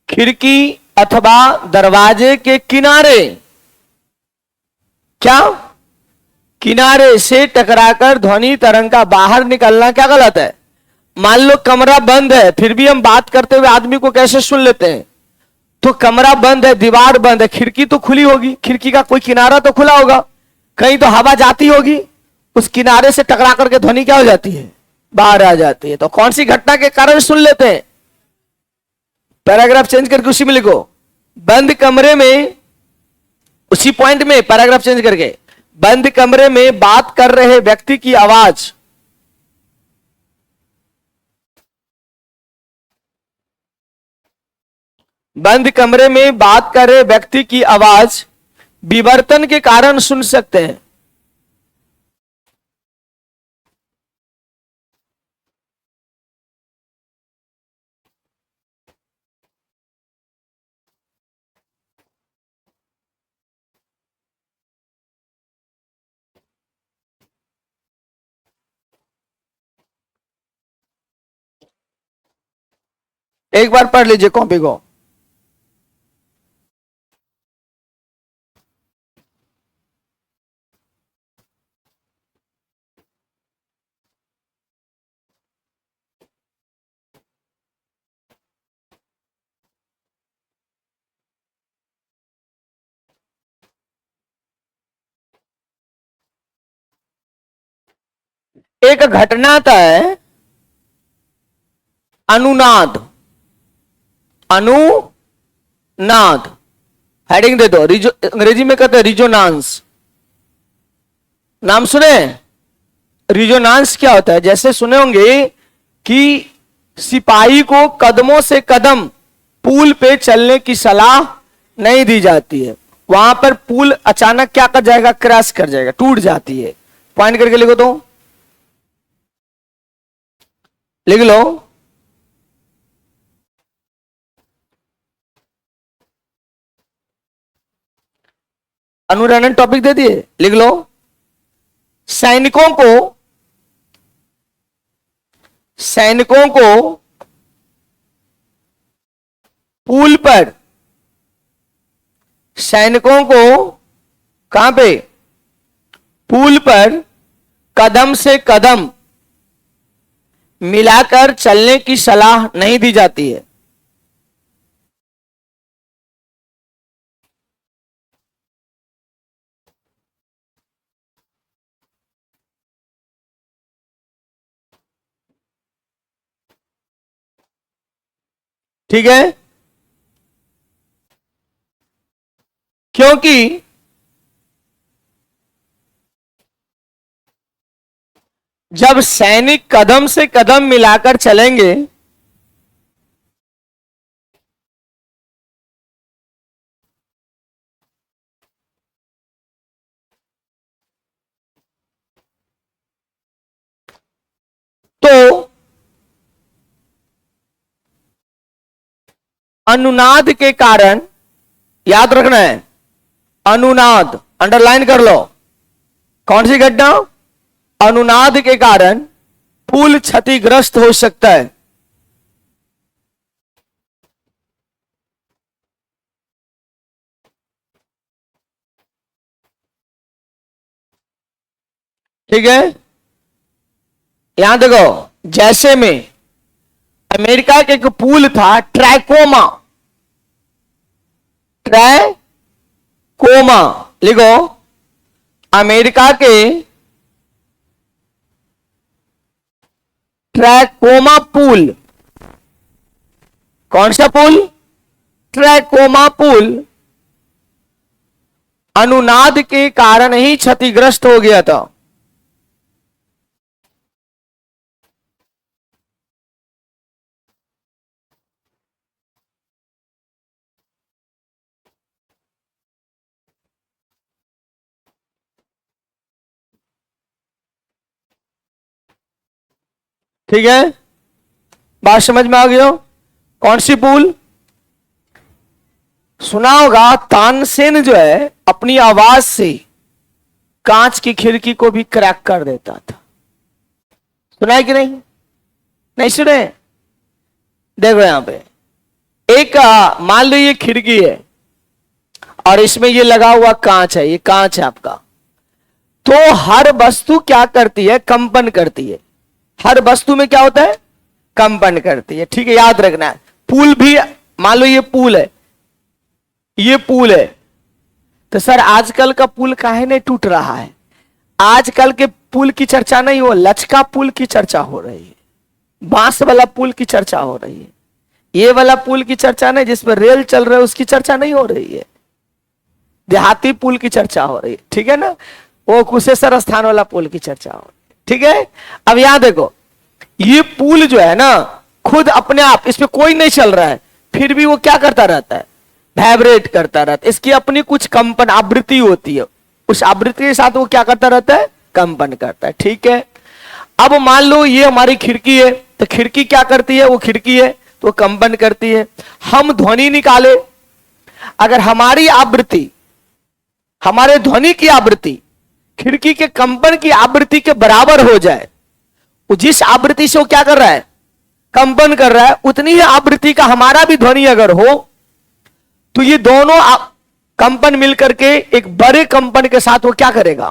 खिड़की अथवा दरवाजे के किनारे, क्या, किनारे से टकराकर ध्वनि तरंग का बाहर निकलना क्या कहलाता है। मान लो कमरा बंद है, फिर भी हम बात करते हुए आदमी को कैसे सुन लेते हैं, तो कमरा बंद है, दीवार बंद है, खिड़की तो खुली होगी, खिड़की का कोई किनारा तो खुला होगा, कहीं तो हवा जाती होगी, उस किनारे से टकरा करके ध्वनि क्या हो जाती है, बाहर आ जाती है। तो कौन सी घटना के कारण सुन लेते हैं, पैराग्राफ चेंज करके उसी में लिखो, बंद कमरे में, उसी पॉइंट में पैराग्राफ चेंज करके, बंद कमरे में बात कर रहे व्यक्ति की आवाज, बंद कमरे में बात कर रहे व्यक्ति की आवाज विवर्तन के कारण सुन सकते हैं। एक बार पढ़ लीजिए कॉपी को। एक घटना था अनुनाद, अनुनाद, हेडिंग दे दो, अंग्रेजी में कहते हैं रिजोनांस। नाम सुने, रिजोनांस क्या होता है, जैसे सुने होंगे कि सिपाही को कदमों से कदम पुल पे चलने की सलाह नहीं दी जाती है, वहां पर पुल अचानक क्या कर जाएगा, क्रैश कर जाएगा, टूट जाती है। पॉइंट करके लिखो तो, लिख लो। अनुरणन टॉपिक दे दिए, लिख लो। सैनिकों को पुल पर, सैनिकों को कहां पे, पुल पर कदम से कदम मिलाकर चलने की सलाह नहीं दी जाती है। ठीक है, क्योंकि जब सैनिक कदम से कदम मिलाकर चलेंगे तो अनुनाद के कारण, याद रखना है, अनुनाद अंडरलाइन कर लो। कौन सी घटना, अनुनाद के कारण पुल क्षतिग्रस्त हो सकता है। ठीक है, यहां देखो, जैसे में अमेरिका के एक पुल था ट्रैकोमा, ट्रैकोमा लिखो, अमेरिका के ट्रैकोमा पुल, कौन सा पुल, ट्रैकोमा पुल अनुनाद के कारण ही क्षतिग्रस्त हो गया था। ठीक है, बात समझ में आ गया। कौन सी पुल, सुना होगा तानसेन जो है अपनी आवाज से कांच की खिड़की को भी क्रैक कर देता था। सुना है कि नहीं, नहीं सुने, देखो यहां पे एक मान लो ये खिड़की है और इसमें ये लगा हुआ कांच है, ये कांच है आपका, तो हर वस्तु क्या करती है, कंपन करती है। हर वस्तु में क्या होता है, कंपन करती है। ठीक है, याद रखना है। पुल भी, मान लो ये पुल है, ये पुल है, तो सर आजकल का पुल काहे नहीं टूट रहा है, आजकल के पुल की चर्चा नहीं हो, लचका पुल की चर्चा हो रही है, बांस वाला पुल की चर्चा हो रही है, ये वाला पुल की चर्चा नहीं, जिस पर रेल चल रहा है उसकी चर्चा नहीं हो रही है, देहाती पुल की चर्चा हो रही है। ठीक है ना, वो कुशेश्वर स्थान वाला पुल की चर्चा हो रही है। ठीक है, अब यहां देखो, ये पुल जो है ना खुद अपने आप, इस पे कोई नहीं चल रहा है, फिर भी वो क्या करता रहता है, वाइब्रेट करता रहता है। इसकी अपनी कुछ कंपन आवृत्ति होती है, उस आवृत्ति के साथ वो क्या करता रहता है, कंपन करता है। ठीक है, अब मान लो ये हमारी खिड़की है, तो खिड़की क्या करती है, वो खिड़की है तो कंपन करती है। हम ध्वनि निकाले, अगर हमारी आवृत्ति, हमारे ध्वनि की आवृत्ति खिड़की के कंपन की आवृत्ति के बराबर हो जाए, वो जिस आवृत्ति से वो क्या कर रहा है, कंपन कर रहा है, उतनी ही आवृत्ति का हमारा भी ध्वनि अगर हो, तो ये दोनों कंपन मिलकर के एक बड़े कंपन के साथ वो क्या करेगा,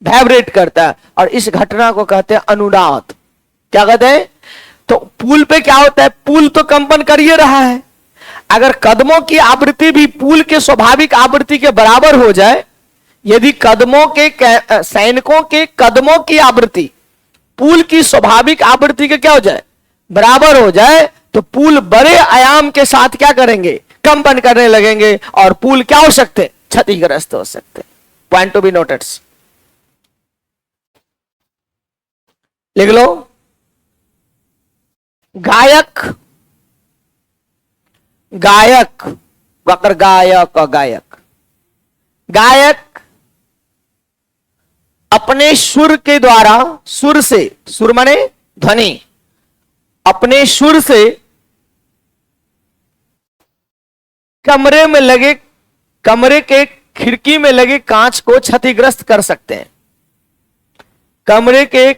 वाइब्रेट करता है, और इस घटना को कहते हैं अनुनाद। क्या कहते हैं, तो पुल पे क्या होता है, पुल तो कंपन कर ही रहा है, अगर कदमों की आवृत्ति भी पुल के स्वाभाविक आवृत्ति के बराबर हो जाए, यदि कदमों के सैनिकों के कदमों की आवृत्ति पुल की स्वाभाविक आवृत्ति के क्या हो जाए, बराबर हो जाए, तो पुल बड़े आयाम के साथ क्या करेंगे, कंपन करने लगेंगे, और पुल क्या हो सकते, क्षतिग्रस्त हो सकते। पॉइंट टू बी नोटेड, लिख लो। गायक, गायक, वक्र गायक और गायक, गायक अपने सुर के द्वारा, सुर से, सुर माने ध्वनि, अपने सुर से कमरे में लगे, कमरे के खिड़की में लगे कांच को क्षतिग्रस्त कर सकते हैं। कमरे के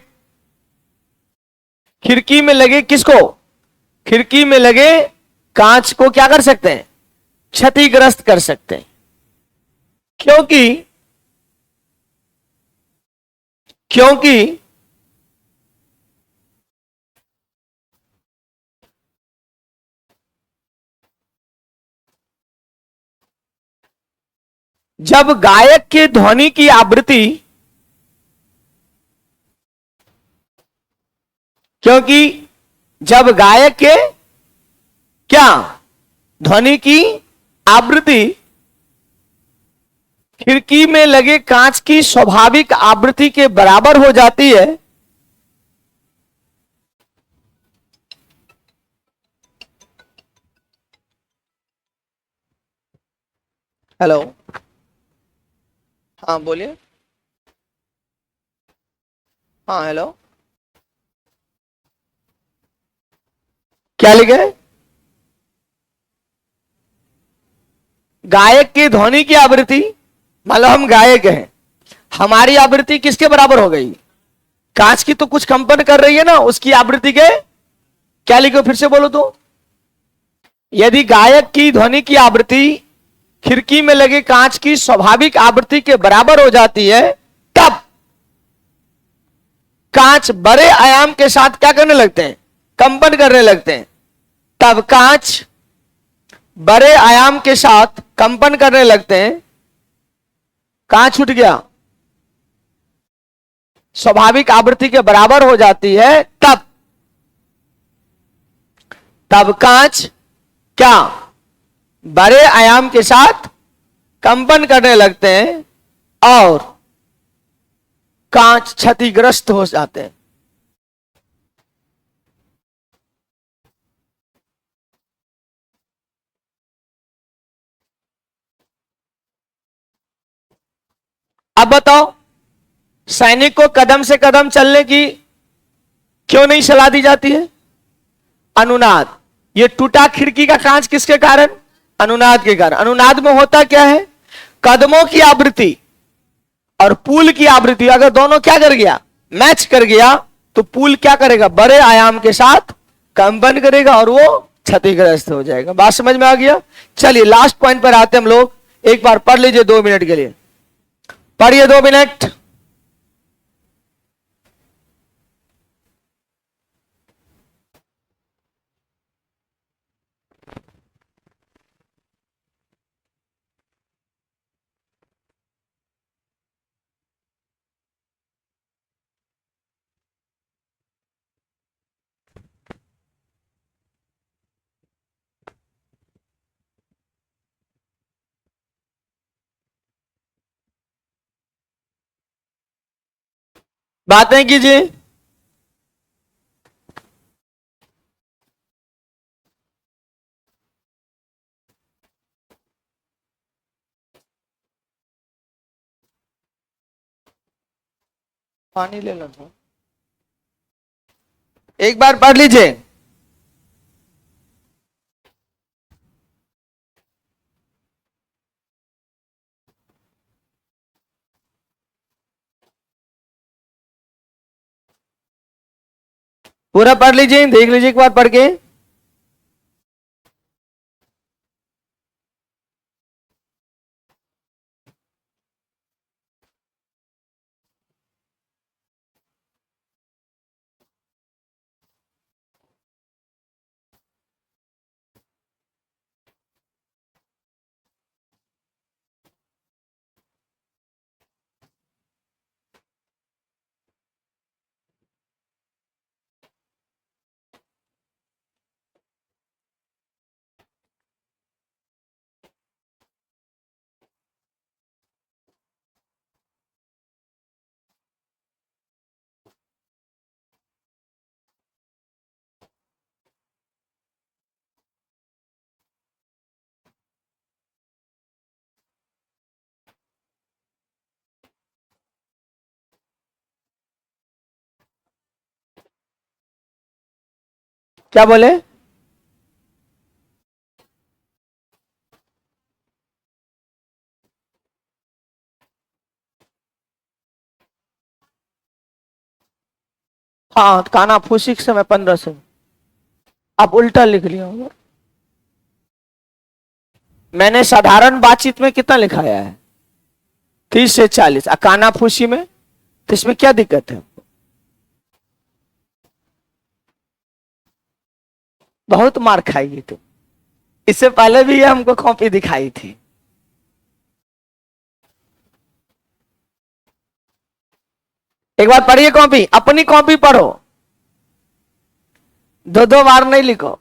खिड़की में लगे, किसको? खिड़की में लगे कांच को क्या कर सकते हैं? क्षतिग्रस्त कर सकते हैं। क्योंकि क्योंकि जब गायक के ध्वनि की आवृत्ति, क्योंकि जब गायक के क्या ध्वनि की आवृत्ति खिड़की में लगे कांच की स्वाभाविक आवृत्ति के बराबर हो जाती है, हेलो, हाँ बोलिए, हाँ हेलो, क्या लिखे? गायक की ध्वनि की आवृत्ति, मान लो हम गायक हैं, हमारी आवृत्ति किसके बराबर हो गई? कांच की तो कुछ कंपन कर रही है ना, उसकी आवृत्ति के, क्या लिखो फिर से बोलो तो? यदि गायक की ध्वनि की आवृत्ति खिड़की में लगे कांच की स्वाभाविक आवृत्ति के बराबर हो जाती है, तब कांच बड़े आयाम के साथ क्या करने लगते हैं? कंपन करने लगते हैं। तब कांच बड़े आयाम के साथ कंपन करने लगते हैं। कांच छूट गया, स्वाभाविक आवृत्ति के बराबर हो जाती है, तब तब कांच क्या बड़े आयाम के साथ कंपन करने लगते हैं और कांच क्षतिग्रस्त हो जाते हैं। अब बताओ, सैनिक को कदम से कदम चलने की क्यों नहीं सलाह दी जाती है? अनुनाद। ये टूटा खिड़की का कांच किसके कारण? अनुनाद के कारण। अनुनाद में होता क्या है? कदमों की आवृत्ति और पुल की आवृत्ति अगर दोनों क्या कर गया? मैच कर गया, तो पुल क्या करेगा? बड़े आयाम के साथ कंपन करेगा और वो क्षतिग्रस्त हो जाएगा। बात समझ में आ गया? चलिए लास्ट पॉइंट पर आते हम लोग, एक बार पढ़ लीजिए 2 मिनट के लिए, पढ़िए 2 मिनट। बातें कीजिए। पानी ले लो तो, एक बार पढ़ लीजिए। पूरा पढ़ लीजिए, देख लीजिए एक बार पढ़ के। क्या बोले? हाँ, कानाफूसी के समय 1500। आप उल्टा लिख लिया होगा। मैंने साधारण बातचीत में कितना लिखाया है? 30 से 40। कानाफूसी में? तो इसमें क्या दिक्कत है? बहुत मार खाएगी तुम। इससे पहले भी ये हमको कॉपी दिखाई थी। एक बार पढ़िए कॉपी, अपनी कॉपी पढ़ो, दो दो बार नहीं लिखो।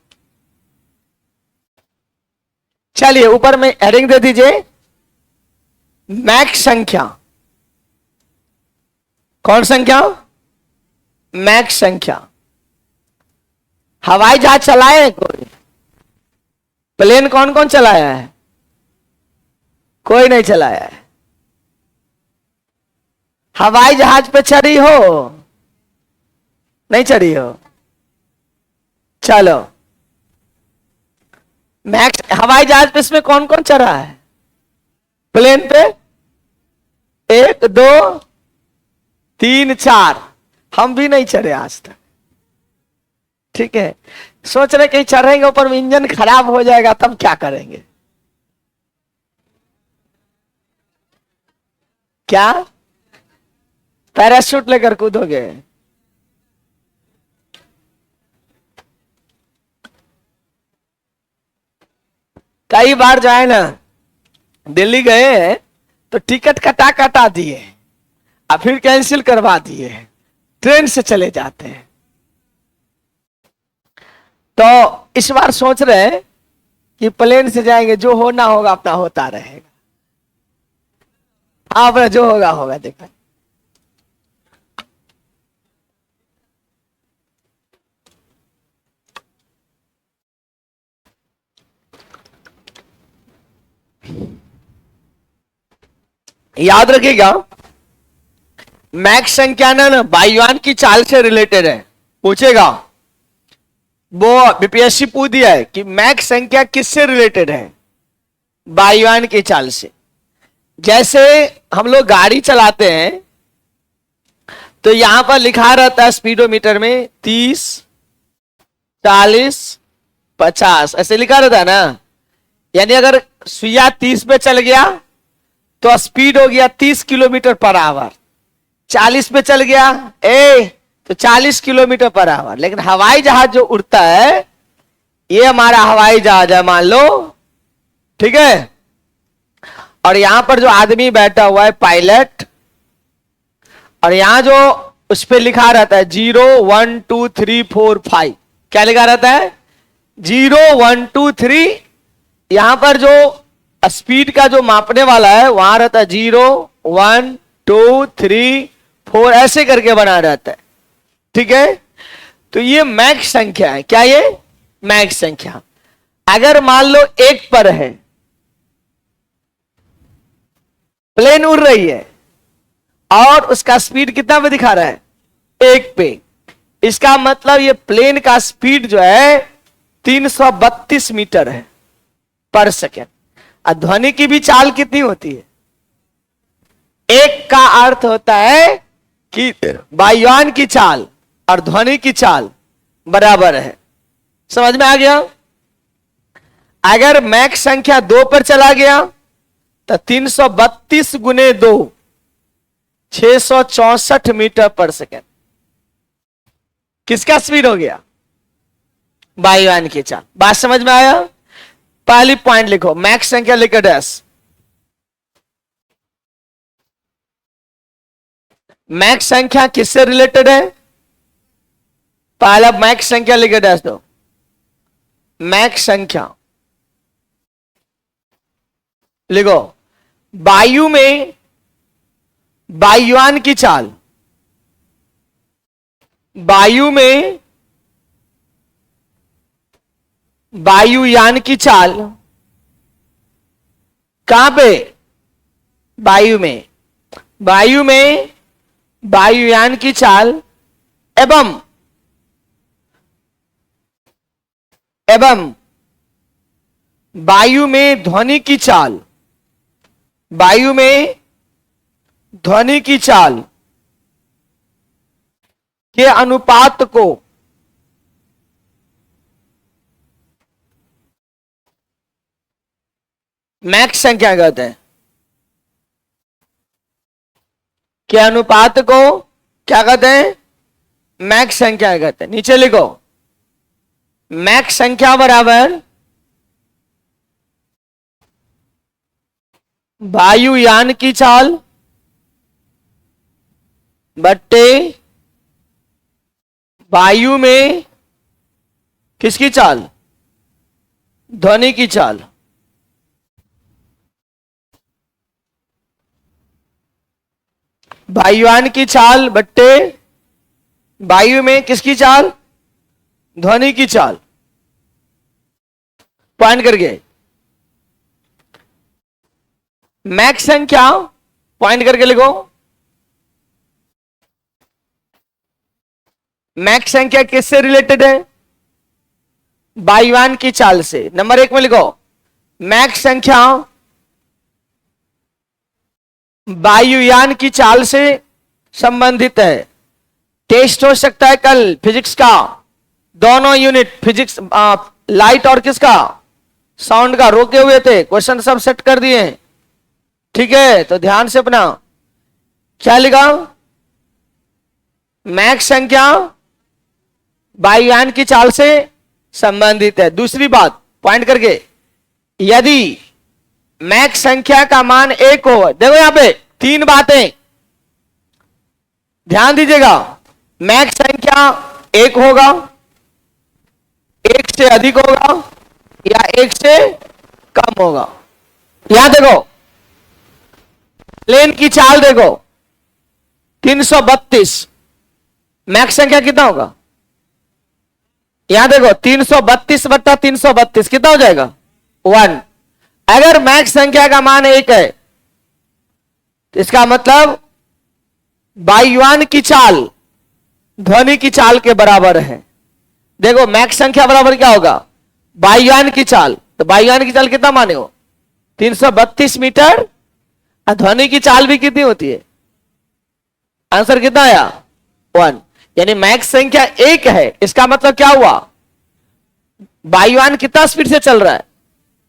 चलिए ऊपर में हेडिंग दे दीजिए, मैक संख्या। कौन संख्या? मैक संख्या। हवाई जहाज चलाए कोई? प्लेन कौन कौन चलाया है? कोई नहीं चलाया है। हवाई जहाज पे चढ़ी हो? नहीं चढ़ी हो? चलो, मैक्स हवाई जहाज पे इसमें कौन कौन चढ़ा है? प्लेन पे 1 2 3 4। हम भी नहीं चढ़े आज तक। ठीक है, सोच रहे कहीं चढ़ेंगे ऊपर में इंजन खराब हो जाएगा तब क्या करेंगे? क्या पैराशूट लेकर कूदोगे? कई बार जो है ना, दिल्ली गए तो टिकट कटा कटा दिए और फिर कैंसिल करवा दिए, ट्रेन से चले जाते हैं। तो इस बार सोच रहे हैं कि प्लेन से जाएंगे, जो होना होगा अपना होता रहेगा। आप जो होगा होगा, देखा। याद रखिएगा, मैक संख्या ना बायुआन की चाल से रिलेटेड है। पूछेगा, वो बीपीएससी पूछ दिया है कि मैक संख्या किससे रिलेटेड है? वायुयान की चाल से। जैसे हम लोग गाड़ी चलाते हैं तो यहां पर लिखा रहता है स्पीडोमीटर में 30 40 50 ऐसे लिखा रहता है ना। यानी अगर सुइया 30 पे चल गया तो स्पीड हो गया 30 किलोमीटर पर आवर। 40 पे चल गया तो 40 किलोमीटर पर आवर। लेकिन हवाई जहाज जो उड़ता है, ये हमारा हवाई जहाज है मान लो, ठीक है। और यहां पर जो आदमी बैठा हुआ है पायलट, और यहां जो उस पर लिखा रहता है 0 1 2 3 4 5। क्या लिखा रहता है? 0 1 2 3। यहां पर जो स्पीड का जो मापने वाला है वहां रहता है 0 1 2 3 4 ऐसे करके बना रहता है, ठीक है। तो ये मैक संख्या है। क्या ये? मैक संख्या। अगर मान लो 1 पर है, प्लेन उड़ रही है और उसका स्पीड कितना पे दिखा रहा है? 1 पे। इसका मतलब ये प्लेन का स्पीड जो है 332 मीटर है पर सेकेंड। और ध्वनि की भी चाल कितनी होती है? 1 का अर्थ होता है कि वायुयान की चाल और ध्वनि की चाल बराबर है। समझ में आ गया? अगर मैक संख्या 2 पर चला गया तो 332 गुने 2 664 मीटर पर सेकेंड। किसका स्पीड हो गया? वायुयान की चाल। बात समझ में आया? पहली पॉइंट लिखो, मैक संख्या लिखो डैश। मैक संख्या किससे रिलेटेड है? पहला मैक संख्या लिखो डैश दो। मैक संख्या लिखो, वायु में वायुयान की चाल, वायु में वायुयान की चाल कहां पे? वायु में। वायु में वायुयान की चाल एवं एवं वायु में ध्वनि की चाल, वायु में ध्वनि की चाल के अनुपात को मैक संख्या कहते हैं। के अनुपात को क्या कहते हैं? मैक संख्या कहते हैं। नीचे लिखो, मैक संख्या बराबर वायुयान की चाल बट्टे वायु में किसकी चाल? ध्वनि की चाल। वायुयान की चाल बट्टे वायु में किसकी चाल? ध्वनि की चाल। पॉइंट करके मैक संख्या पॉइंट करके लिखो। मैक संख्या किससे रिलेटेड है? वायुयान की चाल से। नंबर 1 में लिखो, मैक संख्या वायुयान की चाल से संबंधित है। टेस्ट हो सकता है कल फिजिक्स का, दोनों यूनिट फिजिक्स लाइट और किसका? साउंड का रोके हुए थे, क्वेश्चन सब सेट कर दिए हैं। ठीक है, तो ध्यान से अपना क्या लिखा? मैक संख्या वायुयान की चाल से संबंधित है। दूसरी बात पॉइंट करके, यदि मैक संख्या का मान 1 हो, देखो यहां पे 3 बातें ध्यान दीजिएगा। मैक संख्या 1 होगा, 1 से अधिक होगा या 1 से कम होगा। यहां देखो प्लेन की चाल देखो 332, मैक संख्या कितना होगा? यहां देखो 332 बट्टा 332 कितना हो जाएगा? 1। अगर मैक संख्या का मान 1 है तो इसका मतलब वायुयान की चाल ध्वनि की चाल के बराबर है। देखो मैक संख्या बराबर क्या होगा? वायुयान की चाल। तो वायुयान की चाल कितना माने हो? 332 मीटर। ध्वनि की चाल भी कितनी होती है? आंसर कितना आया? 1। यानी मैक संख्या 1 है, इसका मतलब क्या हुआ? वायुयान कितना स्पीड से चल रहा है?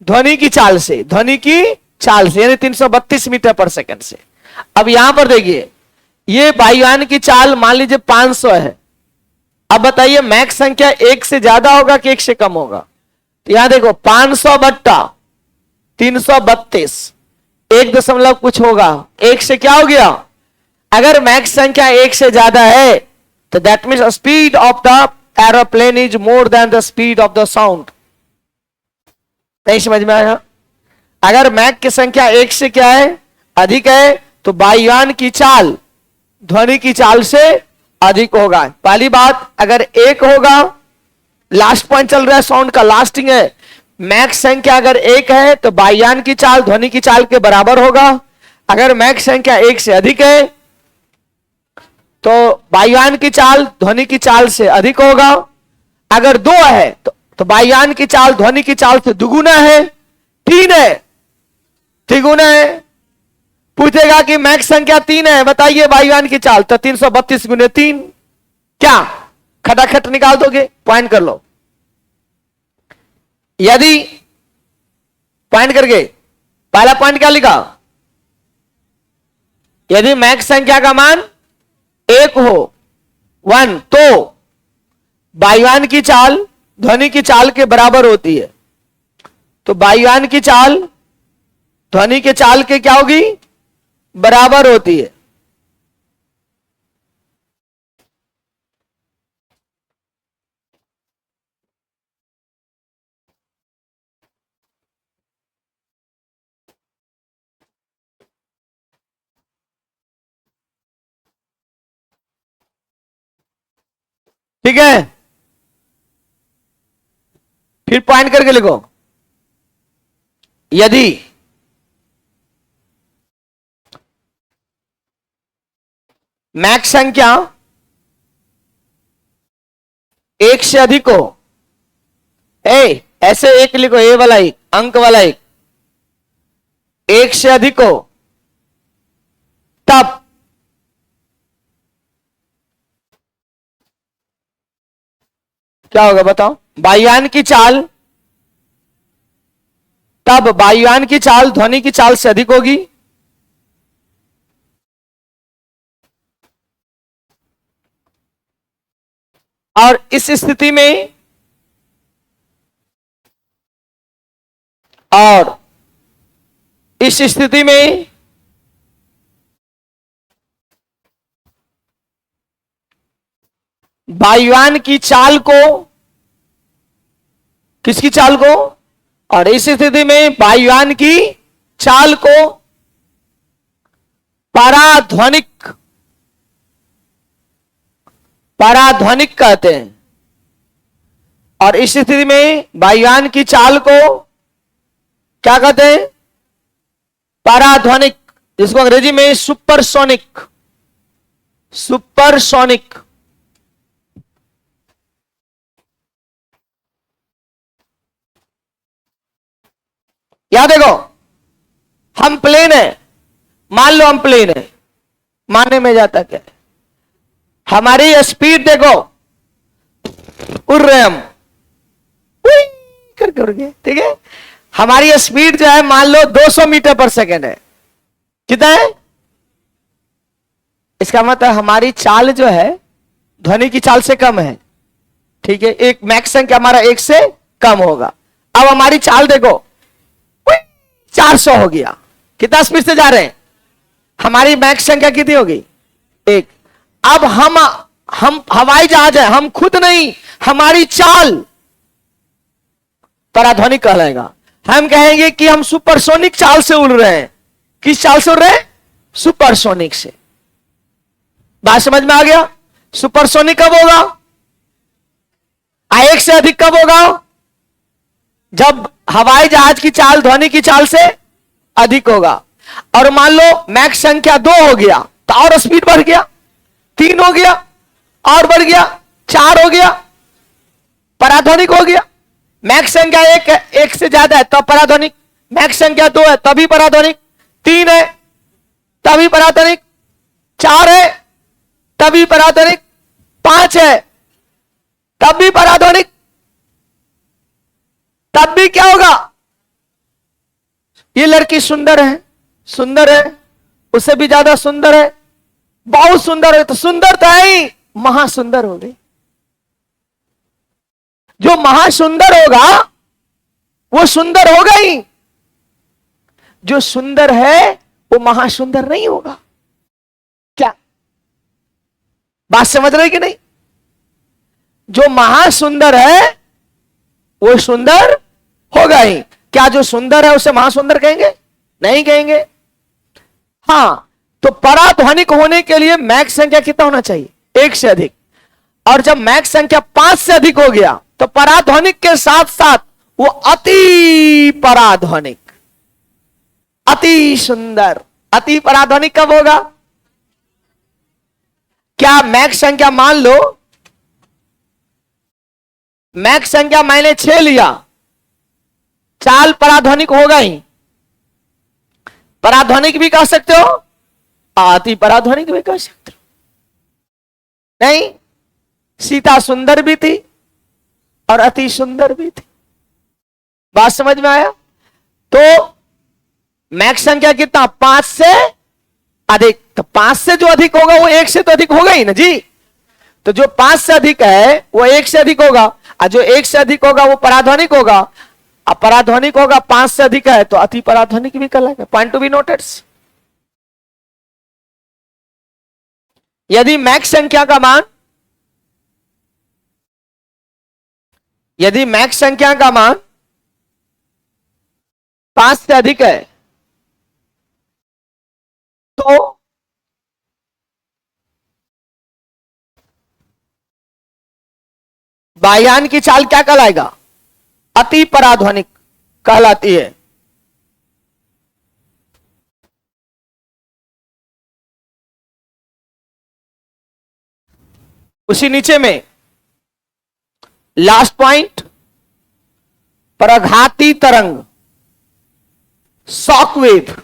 ध्वनि की चाल से, ध्वनि की चाल से, यानी 332 मीटर पर सेकंड से। अब यहां पर देखिए, ये वायुयान की चाल मान लीजिए 500 है। अब बताइए मैक संख्या 1 से ज्यादा होगा कि 1 से कम होगा? तो यहां देखो 500 बट्टा 332, 1 दशमलव कुछ होगा, 1 से क्या हो गया? अगर मैक संख्या 1 से ज्यादा है तो that means speed of the aeroplane is more than the speed of the sound. नहीं समझ में आया? अगर मैक की संख्या 1 से क्या है? अधिक है, तो वायुयान की चाल ध्वनि की चाल से अधिक होगा। पहली बात, अगर 1 होगा, लास्ट पॉइंट चल रहा है साउंड का, लास्टिंग है, मैक संख्या अगर 1 है तो वायुयान की चाल ध्वनि की चाल के बराबर होगा। अगर मैक संख्या 1 से अधिक है तो वायुयान की चाल ध्वनि की चाल से अधिक होगा। अगर 2 है तो वायुयान की चाल ध्वनि की चाल से दुगुना है। 3 है, त्रिगुना है। पूछेगा कि मैक संख्या 3 है, बताइए वायुयान की चाल, तो 332 गुने 3, क्या खटाखट निकाल दोगे? पॉइंट कर लो। यदि पॉइंट करके पहला पॉइंट क्या लिखा? यदि मैक संख्या का मान 1 हो, 1, तो वायुयान की चाल ध्वनि की चाल के बराबर होती है। तो वायुयान की चाल ध्वनि के चाल के क्या होगी? बराबर होती है। ठीक है, फिर पॉइंट करके लिखो, यदि मैक संख्या 1 से अधिक हो ऐसे एक लिखो, ए वाला एक, अंक वाला एक से अधिक हो तब क्या होगा बताओ? वायुयान की चाल, तब वायुयान की चाल ध्वनि की चाल से अधिक होगी। और इस स्थिति में वायुयान की चाल को, किसकी चाल को? और इस स्थिति में वायुयान की चाल को पराध्वनिक कहते हैं। और इस स्थिति में वायुयान की चाल को क्या कहते हैं? पराध्वनिक, जिसको अंग्रेजी में सुपरसोनिक। या देखो, हम प्लेन है, मान लो हम प्लेन है, मानने में जाता क्या है, हमारी स्पीड देखो, उड़ रहे हम करके उड़ गए, ठीक है। हमारी स्पीड जो है मान लो 200 मीटर पर सेकेंड है। कितना है? इसका मतलब हमारी चाल जो है ध्वनि की चाल से कम है, ठीक है। एक मैक्स संख्या हमारा एक से कम होगा। अब हमारी चाल देखो 400 हो गया। कितना स्पीड से जा रहे हैं? हमारी मैक्स संख्या कितनी होगी? एक। अब हम हवाई जहाज है, हम खुद नहीं, हमारी चाल पराध्वनिक कहलाएगा। हम कहेंगे कि हम सुपरसोनिक चाल से उड़ रहे हैं। किस चाल से उड़ रहे हैं? सुपरसोनिक से। बात समझ में आ गया? सुपरसोनिक कब होगा? एक से अधिक कब होगा? जब हवाई जहाज की चाल ध्वनि की चाल से अधिक होगा। और मान लो मैक्स संख्या 2 हो गया तो और स्पीड बढ़ गया, 3 हो गया और बढ़ गया, 4 हो गया, पराध्वनिक हो गया। मैक्स संख्या एक से ज्यादा है तो पराध्वनिक, मैक्स संख्या 2 है तभी पराध्वनिक, 3 है तभी पराध्वनिक, 4 है तभी पराध्वनिक, 5 है तब भी पराध्वनिक। तब भी क्या होगा? ये लड़की सुंदर है, उससे भी ज्यादा सुंदर है, बहुत सुंदर है, तो सुंदर तो है ही, महासुंदर हो गई। जो महासुंदर होगा वो सुंदर होगा ही, जो सुंदर है वो महासुंदर नहीं होगा। क्या बात समझ रहे कि नहीं? जो महासुंदर है वो सुंदर होगा ही। क्या जो सुंदर है उसे महासुंदर कहेंगे? नहीं कहेंगे। हां, तो पराध्वनिक होने के लिए मैक्स संख्या कितना होना चाहिए? 1 से अधिक। और जब मैक्स संख्या 5 से अधिक हो गया तो पराध्वनिक के साथ साथ वो अति पराध्वनिक, अति सुंदर। अति पराध्वनिक कब होगा? क्या मैक्स संख्या मान लो, मैक्स संख्या मैंने 6 लिया, चाल पराध्वनिक होगा ही। पराध्वनिक भी कह सकते हो, अति पराध्वनिक भी कह सकते हो। नहीं, सीता सुंदर भी थी और अति सुंदर भी थी। बात समझ में आया? तो मैक्स संख्या कितना? 5 से अधिक। तो 5 से जो अधिक होगा वो 1 से तो अधिक होगा ही ना जी। तो जो 5 से अधिक है वो 1 से अधिक होगा, और जो 1 से अधिक होगा वो पराध्वनिक होगा। अब पराध्वनिक होगा 5 से अधिक है तो अति पराध्वनिक भी कहलाएगा। Point to be noted. यदि मैक्स संख्या का मान, यदि मैक्स संख्या का मान 5 से अधिक है तो वायुयान की चाल क्या कहलाएगा? अति पराध्वनिक कहलाती है। उसी नीचे में लास्ट पॉइंट, प्रघाती तरंग, shock wave,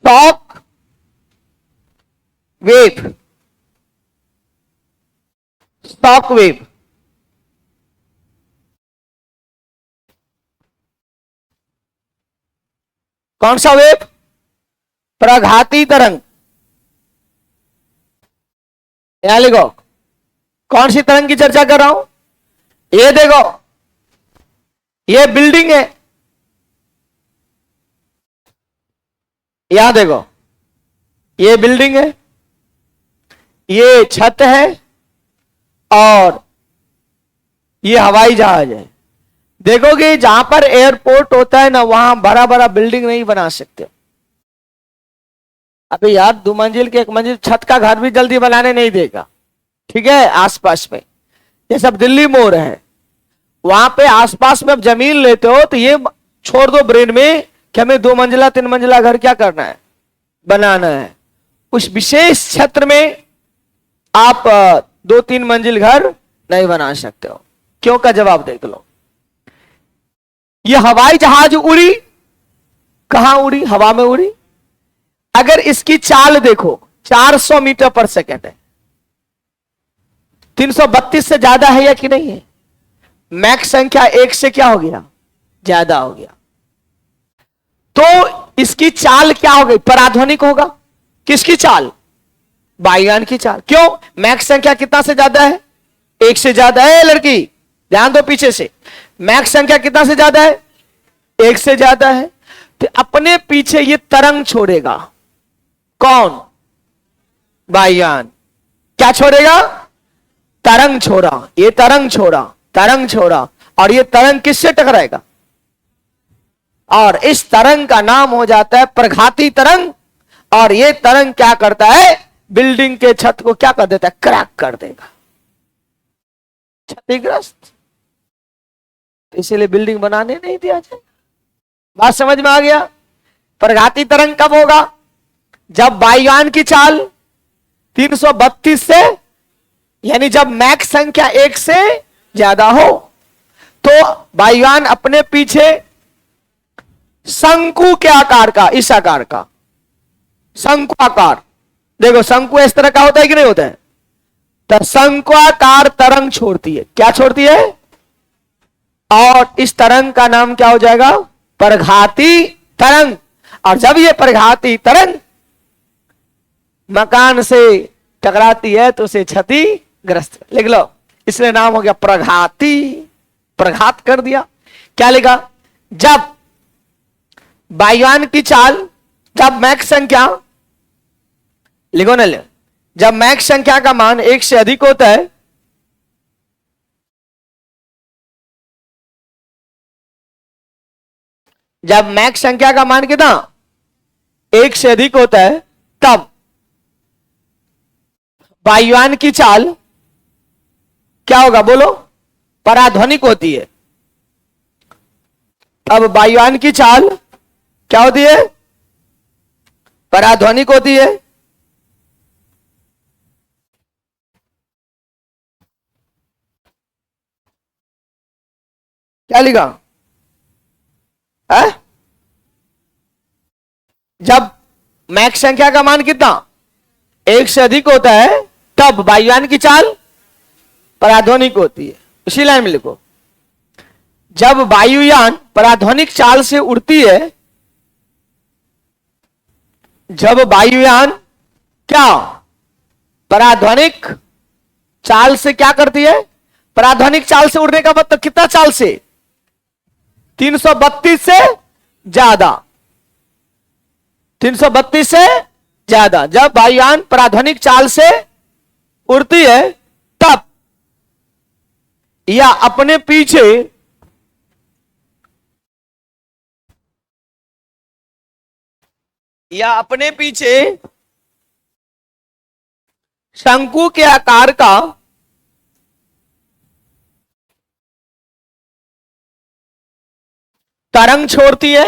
shock wave, shock wave, कौन सा वेव? प्रघाती तरंग। यहां लिखो, कौन सी तरंग की चर्चा कर रहा हूं? ये देखो, ये बिल्डिंग है, यहां देखो, ये बिल्डिंग है, ये छत है, और ये हवाई जहाज है। देखोगे जहां पर एयरपोर्ट होता है ना, वहां बड़ा बड़ा बिल्डिंग नहीं बना सकते। अभी यार 2 मंजिल के 1 मंजिल छत का घर भी जल्दी बनाने नहीं देगा, ठीक है। आसपास में ये सब दिल्ली मोड़ है, वहां पे आसपास में अब जमीन लेते हो तो ये छोड़ दो ब्रेन में कि हमें 2 मंजिला 3 मंजिला घर क्या करना है, बनाना है। उस विशेष क्षेत्र में आप 2-3 मंजिल घर नहीं बना सकते हो। क्यों का जवाब देख लो। ये हवाई जहाज उड़ी, कहां उड़ी? हवा में उड़ी। अगर इसकी चाल देखो, 400 मीटर पर सेकेंड है, 332 से ज्यादा है या कि नहीं है? मैक संख्या 1 से क्या हो गया? ज्यादा हो गया। तो इसकी चाल क्या हो गई? पराध्वनिक होगा। किसकी चाल? वायुयान की चाल। क्यों? मैक संख्या कितना से ज्यादा है? 1 से ज्यादा है। लड़की ध्यान दो पीछे से, मैक संख्या कितना से ज्यादा है? 1 से ज्यादा है। तो अपने पीछे ये तरंग छोड़ेगा। कौन? वायुयान। क्या छोड़ेगा? तरंग छोड़ा। ये तरंग छोड़ा, तरंग छोड़ा, और ये तरंग किससे टकराएगा? और इस तरंग का नाम हो जाता है प्रघाती तरंग। और ये तरंग क्या करता है? बिल्डिंग के छत को क्या कर देता है? क्रैक कर देगा, क्षतिग्रस्त। इसीलिए बिल्डिंग बनाने नहीं दिया जाए। बात समझ में आ गया? प्रघाती तरंग कब होगा? जब वायुयान की चाल 332 से, यानी जब मैक संख्या 1 से ज्यादा हो, तो वायुयान अपने पीछे शंकु के आकार का, इस आकार का शंकु आकार, देखो शंकु इस तरह का होता है कि नहीं होता है? तो शंकुआकार तरंग छोड़ती है। क्या छोड़ती है? और इस तरंग का नाम क्या हो जाएगा? प्रघाती तरंग। और जब ये प्रघाती तरंग मकान से टकराती है तो उसे क्षतिग्रस्त, लिख लो, इसलिए नाम हो गया प्रघाती। प्रघात कर दिया। क्या लिखा? जब वायुयान की चाल, जब मैक संख्या, लिखो ना, जब मैक संख्या का मान 1 से अधिक होता है, जब मैक संख्या का मान कितना 1 से अधिक होता है, तब वायुयान की चाल क्या होगा? बोलो। पराध्वनिक होती है। अब वायुयान की चाल क्या होती है? पराध्वनिक होती है। क्या लिखा है? जब मैक संख्या का मान कितना 1 से अधिक होता है, तब वायुयान की चाल पराध्वनिक होती है। उसी लाइन में लिखो, जब वायुयान पराध्वनिक चाल से उड़ती है, जब वायुयान क्या पराध्वनिक चाल से क्या करती है? पराध्वनिक चाल से उड़ने का मतलब कितना चाल से? 332 से ज्यादा, 332 से ज्यादा। जब वायुयान पराध्वनिक चाल से उड़ती है, तब या अपने पीछे शंकु के आकार का तरंग छोड़ती है।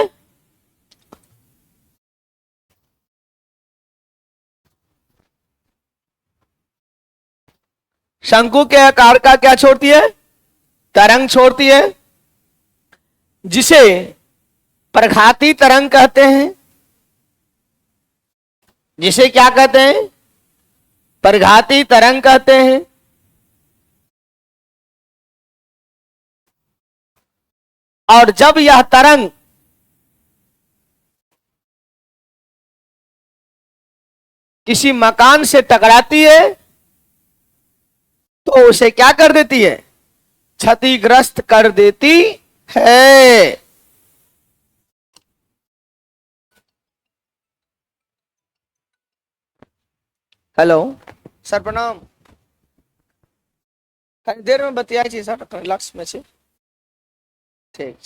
शंकु के आकार का क्या छोड़ती है? तरंग छोड़ती है, जिसे प्रघाती तरंग कहते हैं। जिसे क्या कहते हैं? प्रघाती तरंग कहते हैं। और जब यह तरंग किसी मकान से टकराती है तो उसे क्या कर देती है? क्षतिग्रस्त कर देती है। हेलो सर, प्रणाम। कहीं देर में बतियाई थी सर, लक्ष्य में से। ठीक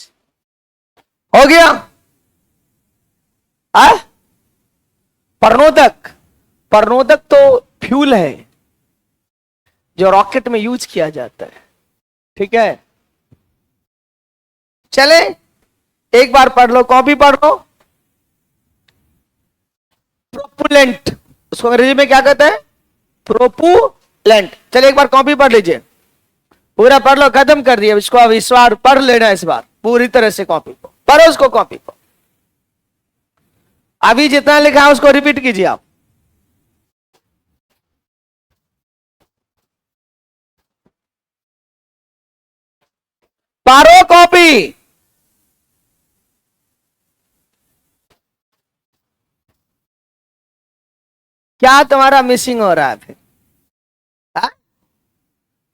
हो गया। आ? प्रणोदक, प्रणोदक तो फ्यूल है जो रॉकेट में यूज किया जाता है। ठीक है, चले एक बार पढ़ लो, कॉपी पढ़ लो। प्रोपुलेंट, उसको अंग्रेजी में क्या कहते हैं? प्रोपुलेंट। चलिए एक बार कॉपी पढ़ लीजिए, पूरा पढ़ लो, खत्म कर दिया इसको। अब इस बार पढ़ लेना, इस बार पूरी तरह से कॉपी को पढ़ो, उसको कॉपी को। अभी जितना लिखा है उसको रिपीट कीजिए आप। पारो कॉपी। क्या तुम्हारा मिसिंग हो रहा है फिर?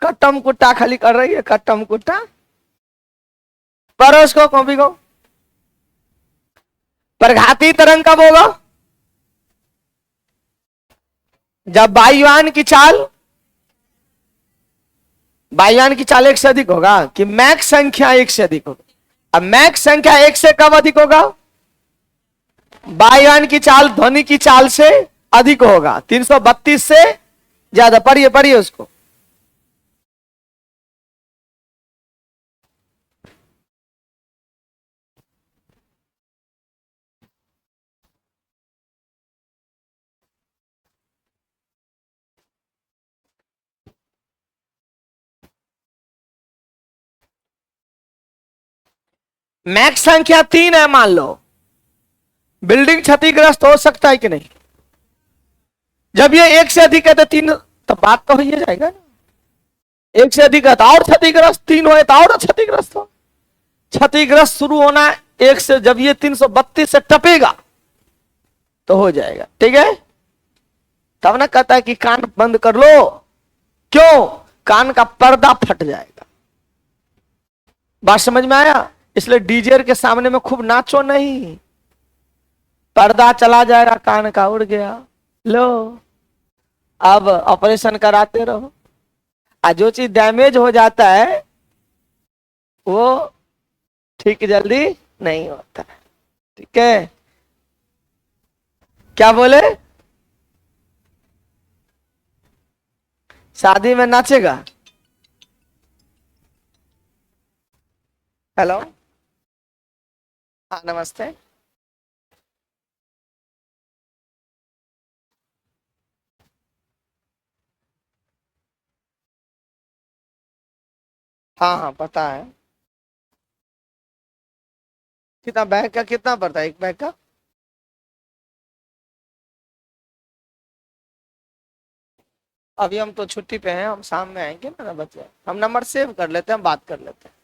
कट्टम कुट्टा खाली कर रही है, कट्टम कुट्टा। पढ़ो उसको, कॉपी को। प्रघाती तरंग कब होगा? जब वायुयान की चाल, वायुयान की चाल एक से अधिक होगा कि मैक संख्या एक से अधिक होगा? अब मैक संख्या एक से कब अधिक होगा? वायुयान की चाल ध्वनि की चाल से अधिक होगा, 332 से ज्यादा। पढ़िए पढ़िए उसको। मैक संख्या 3 है मान लो, बिल्डिंग क्षतिग्रस्त हो सकता है कि नहीं? जब ये एक से अधिक है तो 3, तो बात तो हो ही जाएगा ना। एक से अधिक है तो और क्षतिग्रस्त, 3 हो तो और क्षतिग्रस्त हो। क्षतिग्रस्त शुरू होना एक से, जब ये 332 से टपेगा तो हो जाएगा। ठीक है, तब ना कहता है कि कान बंद कर लो। क्यों? कान का पर्दा फट जाएगा। बात समझ में आया? इसलिए डीजे के सामने में खूब नाचो नहीं, पर्दा चला जाएगा, कान का उड़ गया। लो, अब ऑपरेशन कराते रहो। जो चीज डैमेज हो जाता है वो ठीक जल्दी नहीं होता है। ठीक है, क्या बोले? शादी में नाचेगा? हेलो, हाँ नमस्ते। हाँ हाँ पता है। कितना बैग का कितना पड़ता है, एक बैग का? अभी हम तो छुट्टी पे हैं, हम शाम में आएंगे ना बच्चे। हम नंबर सेव कर लेते हैं, हम बात कर लेते हैं।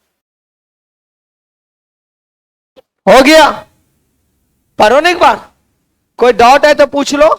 हो गया? पढ़ो ना एक बार, कोई डाउट है तो पूछ लो।